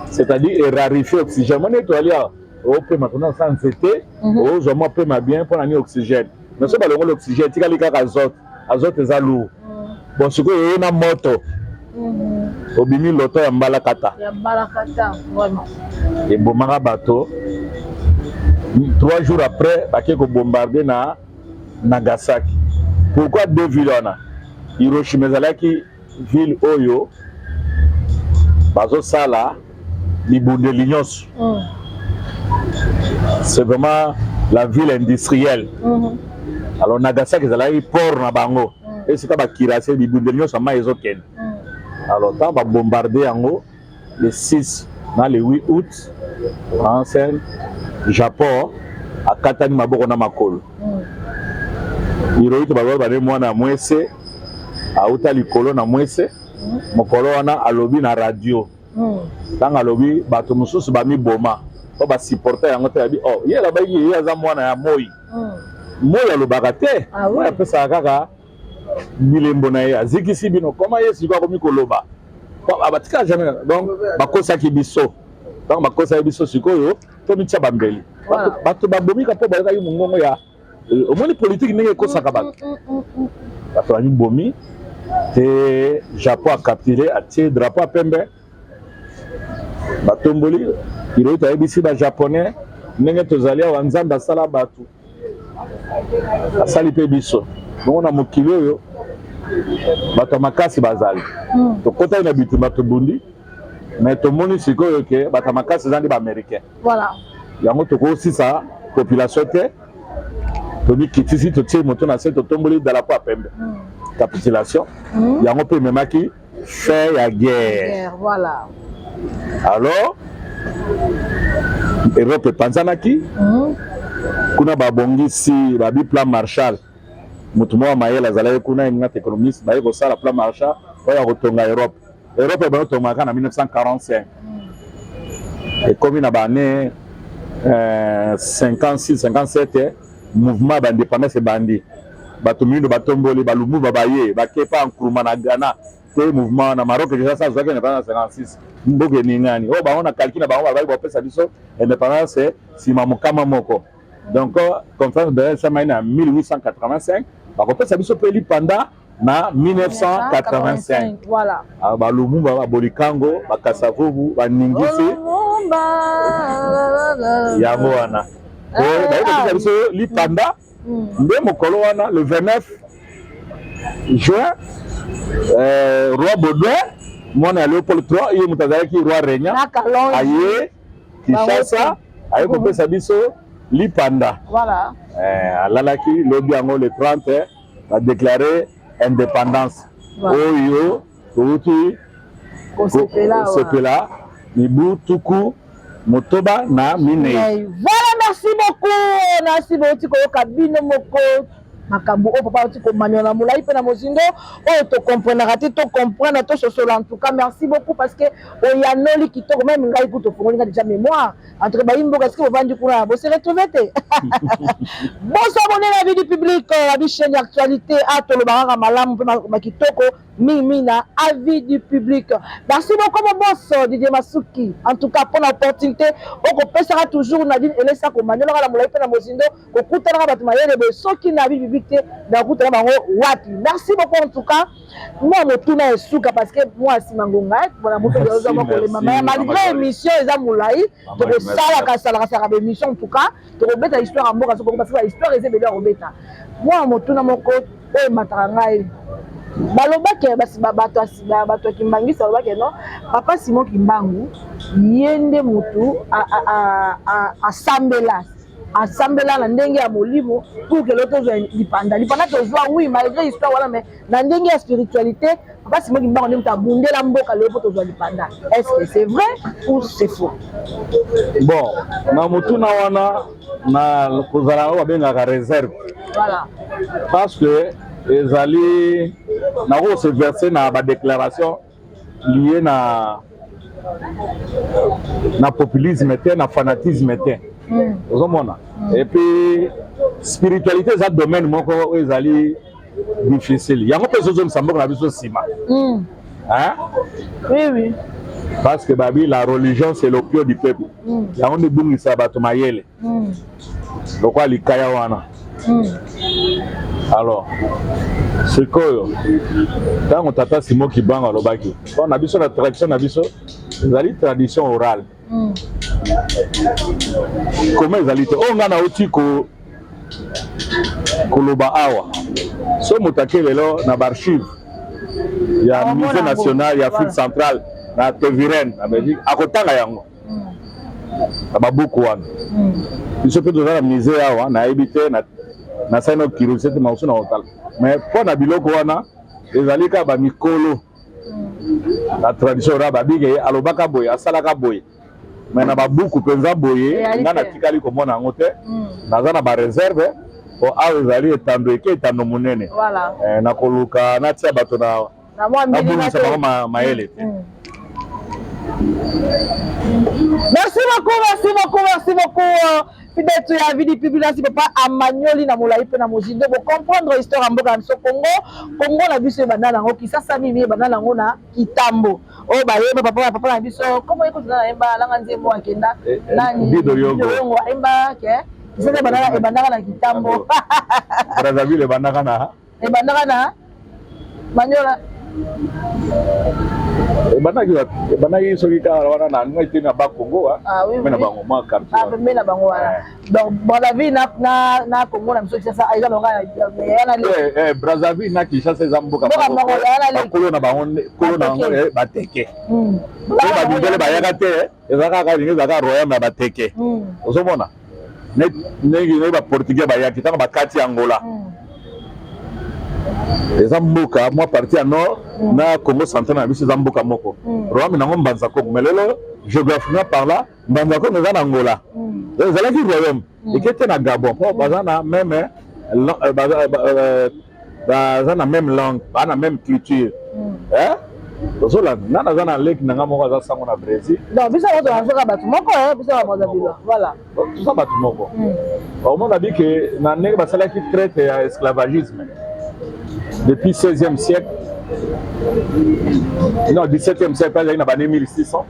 Speaker 1: C'est-à-dire rarifier l'oxygène. On est allé au peu maintenant sans été, au je m'appelle ma bien pour l'oxygène. Mais ce n'est pas l'oxygène, il y a l'azote. L'azote est lourd. Bon, ce qu'il y a une moto. Au bimi loto ya Mbalakata.
Speaker 2: Ya Mbalakata, vraiment.
Speaker 1: Et bomara bateau. 3 jours après, il y a bombardé na Nagasaki. Pourquoi 2 villes on a? Hiroshima qui ville Oyo. Bazo Sala, Libunde Lignos. C'est vraiment la ville industrielle. Alors Nagasaki c'est là port na bango. Et c'est comme Kirase Libunde Lignos sama ezoken. Alors on va bombarder en haut le 6 le 8 août en scène Japon à Katani Maboko na Makolo. Hirohito baba bale mwana mwese auta likolo na mwese mokolo wana alobi na radio. Tanga alobi bato mususu ba mi boma ko ba supporter yango te abi oh ye la ba ye aza mwana ya moi. Moi alobaka te. Ouais pesa kaka milembo na ye azikisi bino koma yesu kwa komi koloba. Abatika jamais donc bakosa ki biso. Donc bakosa biso sikoyo to mitya bambeli. Bato babomi ka po ba ka mungongo ya au moins politique n'est que ça kabak. Bato ani bomi te Japon a capturé a tiré drapeau à pembe. Batomboli Hirohito ayebisi ba japonais ndenge tozali awa nzambe asala bato. Asali pe biso. Donc na mokili oyo bato makasi bazali. To kota na bitu bato bundi mais to moni sikoyo ke bato makasi zandi ba américain.
Speaker 2: Voilà.
Speaker 1: Yango to ko aussi sa population te Tony Kitisi to tie moto na se to tomboli dans la poa pembe. Capitulation. Yango pe memaki fait la guerre.
Speaker 2: Voilà.
Speaker 1: Alors Europe panzanaki kuna babongisi babi plan Marshall. Mutumo wa mayela zalaye kuna imnat économiste ba yeko sala plan Marshall pour ya kotonga Europe. Europe ba tonga en 1945. Et comme na bané 56 57 mouvement d'indépendance et bandi batumindo batomboli balumu babaye bakepa nkuruma na Ghana te mouvement na Maroc déjà ça zaka indépendance 56 mboge ningani o baona calcul ba ba ba pesa biso indépendance si mamukama moko donc conférence de Samaina en 1885 ba pesa biso peli pendant na 1985
Speaker 2: voilà
Speaker 1: balumu ba bolikango bakasavubu baningisi yango wana li panda nde mokolo wana le 29 juin roi Baudouin mwana Léopold III ye mutazalaki roi Régna aye Kinshasa aye kopesa biso li panda
Speaker 2: voilà
Speaker 1: alalaki lobi yango le 30 a déclaré indépendance oyo touti sepela mibu tuku motoba na mine.
Speaker 2: Voilà, merci beaucoup. Merci beaucoup. Kabino moko makambo o papa tu ko manyola mulai pe na mozindo o to comprendre raté to comprendre to sosolo en tout cas merci beaucoup parce que o ya noli kitoko même ngai kuto fongolinga déjà mémoire entre ba imbo est-ce que vous vendu kuna bo se retrouver té bon s'abonner la vie du public la chaîne d'actualité a to le baranga malamu pe makitoko Mimi na avis du public. Merci beaucoup mon boss Didier Masuki. En tout cas pour l'opportunité, on peut toujours Nadine et laisser comme manuel la moulaïpe na mozindo, ko kutana ba tumayele be soki na avis du public na kutana bango wapi. Merci beaucoup en tout cas. Moi mo tuna esuka parce que moi si mangonga bona moto de oza ko le mama malgré émission eza moulaï, to ko sala ka sala ka émission en tout cas, to ko beta histoire mboka so parce que la histoire eza bébé robeta. Moi mo tuna moko o matangai balobake basi bato kimbangisa balobake non papa Simon Kimbangu yende mutu asambela na ndenge ya molimo pour que l'autre soit lipanda tozwa oui malgré histoire voilà mais na ndenge ya spiritualité papa Simon Kimbangu ndenge tabundela mboka lepo tozwa lipanda. Est-ce que c'est vrai ou c'est faux?
Speaker 1: Bon na mutu na wana na kozala wa benga réserve,
Speaker 2: voilà,
Speaker 1: parce que les alliés n'ont se versé dans la déclaration liée na populisme et na fanatisme et puis spiritualité c'est un domaine moko les alliés difficile. Il y a beaucoup de choses qui sont la sima. Hein?
Speaker 2: Oui.
Speaker 1: Parce que la religion c'est l'opium du peuple. Il y a des gens qui sont mayele. Donc quoi les kaya wana. Alors, c'est quoi? Quand on tata Simon Kimbangu lobaki, on a vu sur la tradition, on a vu sur les tradition orale. Comment ils allaient? On a aussi koloba awa. So mutake lelo na archive. Il y a musée national, il y a Afrique centrale, na Teviren, na Belgique. À côté là yango. Ababuku wana. Il se peut donner la musée awa na habité na saino kirosete mausu na hotel. Mais pour na biloko wana ezalika ba mikolo. La tradition raba bige alobaka boye asalaka boye. Mais na babuku penza boye ngana tikali ko mona ngote. Nazana ba réserve pour ezali etando eke etando munene.
Speaker 2: Voilà.
Speaker 1: Na koluka na tia bato na
Speaker 2: moi mbili
Speaker 1: na maele.
Speaker 2: Merci beaucoup. Fidèle tu as vu du public là, si papa Amanioli na Moulaïpe na Mozindo pour comprendre l'histoire en Boka Mso Congo na biso banana ngo kisa sami mi banana ngo na Kitambo. Oh ba yeba papa na biso comment écoute na emba langa nzembo akenda nani
Speaker 1: Bido yongo
Speaker 2: emba ke c'est banana e banana na Kitambo.
Speaker 1: Brazzaville banana na
Speaker 2: e banana na Maniola banaki soki kaka wana na ngai te na Bakongo mais na bango ma carte mais na bango wana donc Brazzaville na Congo na biso ça eza longa
Speaker 1: na Brazzaville na Kinshasa eza mboka kolo na bango bateke ba bindele bayaka te eza kaka lingi zaka royaume ya bateke ozomona ne ba portugais bayaki tanga bakati Angola les mboka moi parti à nord na Congo central na biso mboka moko royaume nango mbanza Congo mais lelo géographiquement par là mbanza Congo eza na Angola ezalaki royaume ekete na Gabon po baza na même baza na même langue baza na même culture hein tozola nana za na leki nanga moko aza sango na Brésil
Speaker 2: donc biso moto azoka bato moko biso ba Brazzaville voilà
Speaker 1: tout ça bato moko au monde a dit que na ndenge basalaki traite ya esclavagisme depuis 16e siècle, non 17e siècle, il y a des 1600,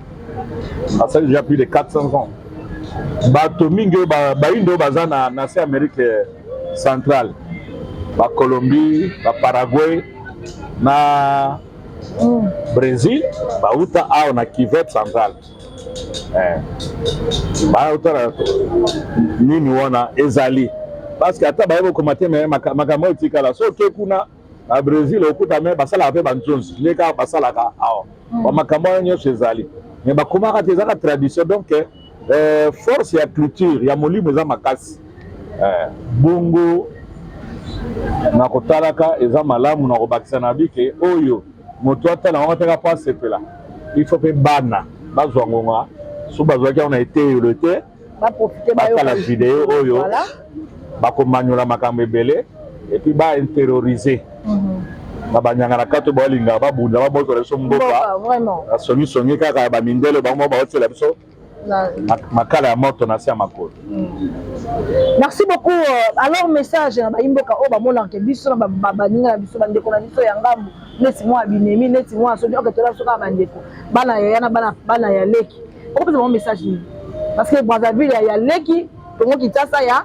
Speaker 1: ça fait déjà plus de 400 ans. Batomingo, Baindo, Bazana, nation Amérique centrale, Colombie, Paraguay, na Brésil, Bauta a na Kivet centrale. Bauta nini wana ezali. Parce que ata baye ko maté mais makambo etikala so ke kuna na Brésil okuta mais basala pe banzonzi leka basala ka awa ba makambo nyonso ezali mais bakomaka te ezaka tradition donc force ya culture ya molimo eza makasi bongo na kotalaka eza malamu na kobakisa na bike oyo moto atala ngotaka pa sepela il faut pe bana bazwa ngonga so bazwaki on a été le té
Speaker 2: ba profiter ba
Speaker 1: la vidéo oyo voilà bakomanyola makambo ebele et puis ba intérioriser ba banyanga na kato ba linga ba bunda ba boto leso mboka
Speaker 2: vraiment
Speaker 1: na songi kaka ba mindele ba mo ba otela biso makala ya moto na sia makolo.
Speaker 2: Merci beaucoup. Alors message na ba imboka o ba mona ke biso na ba baninga biso ba ndeko na biso ya ngambu neti moi binemi neti moi soki ok tola soka bandeko bana ya na bana ya leki on peut un message parce que Brazzaville ya leki tongo kitasa ya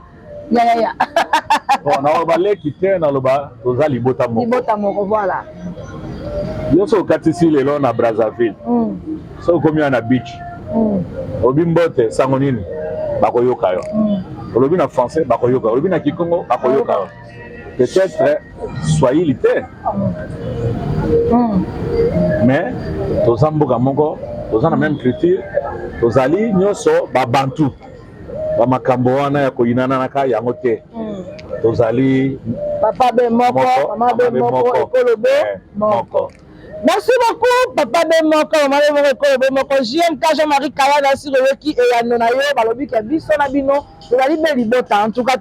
Speaker 1: bon na ba leki te na loba toza libota moko
Speaker 2: voilà
Speaker 1: yo so katisi lelo na Brazzaville so komi na beach obimbote sango nini bakoyoka yo olobi na français bakoyoka olobi na kikongo bakoyoka yo peut-être swahili te mais toza mboka moko toza na même culture tozali nyonso babantu bamakambo wana ya koyinana naka yango te tozali
Speaker 2: papa be moko mama be moko ekolo be moko. Merci beaucoup, Papa Bemoko, Maman Bemoko, JMK Jean-Marie Kayana sur le qui est à Nonayo, Balobi qui a vu son abino, de la libérité, en tout cas,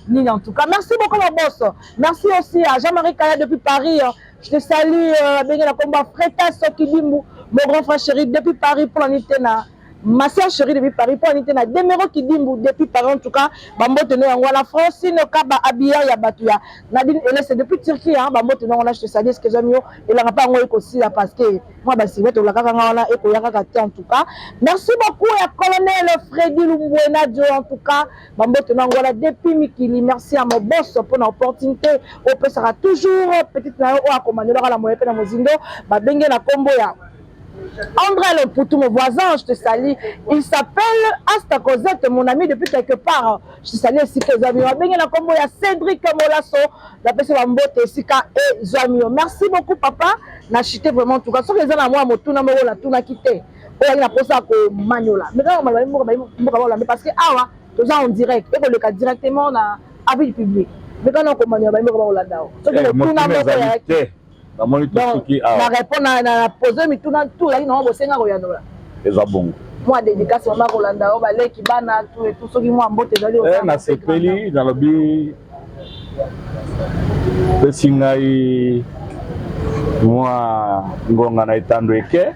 Speaker 2: ni en tout cas. Merci beaucoup, mon boss. Merci aussi à Jean-Marie Kayana depuis Paris. Je te salue, la combat Freta Sokidimbu, mon grand frère chéri depuis Paris pour l'Anitena. Ma soeur chérie depuis Paris pour Anitena. Demero Kidimbu depuis Paris, en tout cas. Bambo Teno Yangola, Francine Kaba Abia Yabatuya. Nadine Elès depuis Turquie, Bambo Teno Yangola, je te salue, ce que j'aime mieux. Il n'a pas envoyé aussi là parce que moi, si vous êtes là, en tout cas. Merci beaucoup à colonel Freddy Lumbuena, en tout cas. Bambo Teno Yangola depuis Mikili. Merci à mon boss pour l'opportunité. On sera toujours petite naïo à commander la moyenne de Mozindo. Babenge na combo ya. André le Poutou, mon voisin, je te salue. Il s'appelle Asta Cosette, mon ami depuis quelque part. Je te salue aussi que Zamio. Il y a Cédric Molasso, la personne Mbote, Sika et Zamio. Merci beaucoup, papa. N'a chité vraiment tout cas. Sauf les gens à moi, mon tour n'a pas tout n'a quitté. On a posé à Magnola. Mais là, on va parce que ah, tout ça en direct. Et on le cas directement dans l'avis public. Mais quand on a Magnola, on va là-dedans. Sauf que tout n'a pas été. La réponse à poser, mais tout là, il n'a pas de Royanola. Moi, dédicace, maman Rolanda, on va aller qui bana, tout ce qui m'a emboté d'aller au
Speaker 1: Dans ce pays, dans le but, Pessingaï, moi, Ngonga na Itandweke,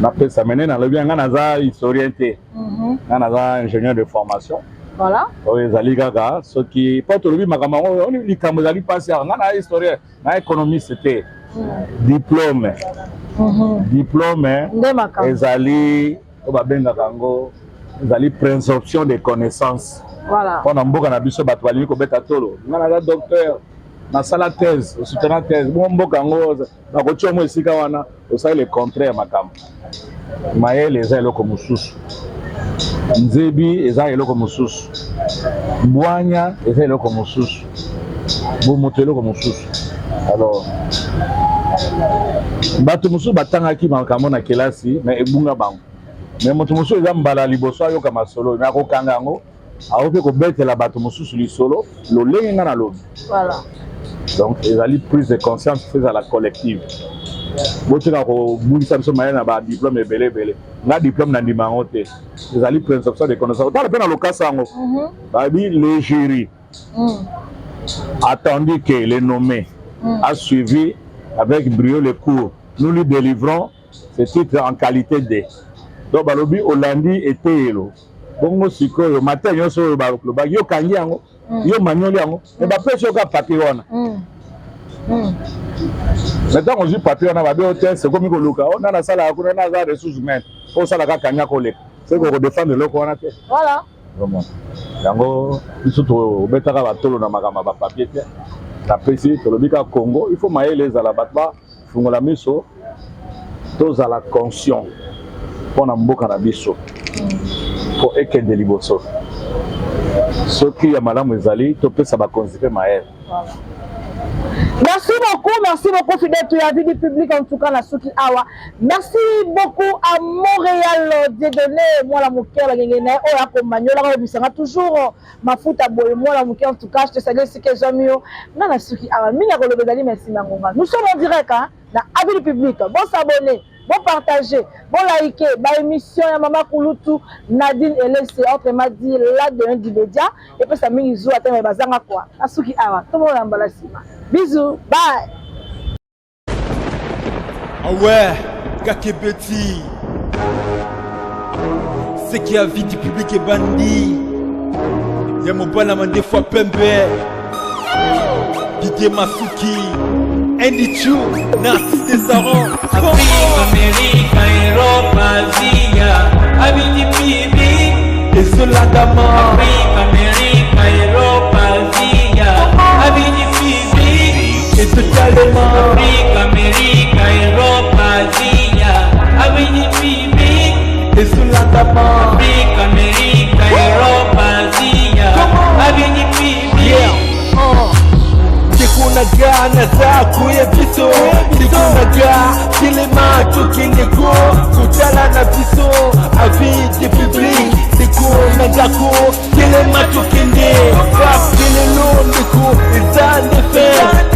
Speaker 1: na pesa mené dans le bien, Nanaza, historien, Nanaza, ingénieur de formation.
Speaker 2: Voilà.
Speaker 1: Oui, Zali Gaga, ce qui porte le but, on dit que Zali passé, on a historien, on a économie, c'était diplôme. Diplôme, et Zali, Zali présomption de connaissances. Voilà. On a beaucoup de biso batwali ko beta tolo. On a docteur, na sala thèse, soutenant thèse. Bon beaucoup ngoza, na ko chomo esika wana, o ça le contraire makam. Maye les ailes comme sous. Nzebi eza eloko mosusu. Mbwanya eza eloko mosusu. Bomoto eloko mosusu. Alors bato mosusu batangaki makambo na kelasi mais ebunga bango. Mais moto mosusu eza mbala liboso ayoka masolo na kokanga yango aope ko betela bato mosusu lisolo lolenge nga na lobi. Voilà. Donc ezali prise de conscience faite à la collective. Botika ko bungisa biso mayena ba diplôme ebele nga diplôme na ndimango te ezali présomption de connaissance tala pe na lokasa yango babi le jury attendu que le nommé a suivi avec brio le cours nous lui délivrons ce titre en qualité de donc balobi Olandi etelo bongo sikoyo matin nyonso ba yo kangi yango yo manyoli yango e ba pese ka papier wana maintenant on dit papier on a babé hôtel c'est comme ko luka on a la salle à kuna na za ressources humaines on sala ka kanya ko le c'est ko défendre le ko wana te voilà vraiment yango biso to betaka batolo na makama ba papier te ta pesi to lobika Congo il faut mailler les ala batba fungola miso to za la conscient pour na mboka na biso pour ekende liboso soki ya malamu ezali to pesa ba consiper mael.
Speaker 2: Merci beaucoup, fidèle à la vie du public, en tout cas, la Souki Awa. Merci beaucoup à Montréal, Dieudonné, moi la mouké, la Guéguéné, oh la compagnie, la sera toujours ma foot à boy, moi la mouké, en tout cas, je te salue, c'est que j'aime mieux. Non, la Souki Awa, Mina Golobedali, merci, Mangonga. Nous sommes en direct, hein, dans la vie du public. Bon s'abonner, bon partager, bon liker, bah émission, ya Mama Kouloutou, Nadine Elès, autrement dit, là de un du média, et puis ça m'a zou, attends, mais bazanga quoi. La Souki Awa, tout le monde en balasima. Bisous, bye.
Speaker 3: Ah ouais, Kakebeti. C'est qui a vie du public et bandit. Y'a mon bon amant des fois pembe. Didier Masuki. ND2 Narcisse Desaron
Speaker 4: Afrika, Amerika, Europa, Asia, Avidi Bibi.
Speaker 3: Desoladama
Speaker 4: Afrika, Amerika, Europa, Asia, Avidi Bibi.
Speaker 3: Et totalement
Speaker 4: Afrika, Amerika, Europa, Asia, Avidi Bibi.
Speaker 3: Desoladama
Speaker 4: Afrika, Amerika, Europa, Asia, Avidi Bibi.
Speaker 3: Tikunaga naza kuye biso Tikunaga kilema tukingeko Kutala na biso Avidi public Tikunaga ko kilema tukinde Wap kilelondiko Izande fe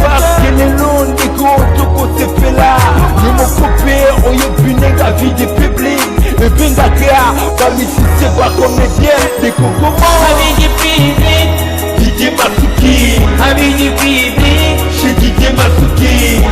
Speaker 3: Wap kilelondiko Tuko sepela Nimo coupe Oye binenga Avidi public Ebinga kea Bamisise kwa comédien Tikukumo
Speaker 4: Avidi Bibi.
Speaker 3: Didier Masuki
Speaker 4: Avidi Bibi.
Speaker 3: Chez Didier Masuki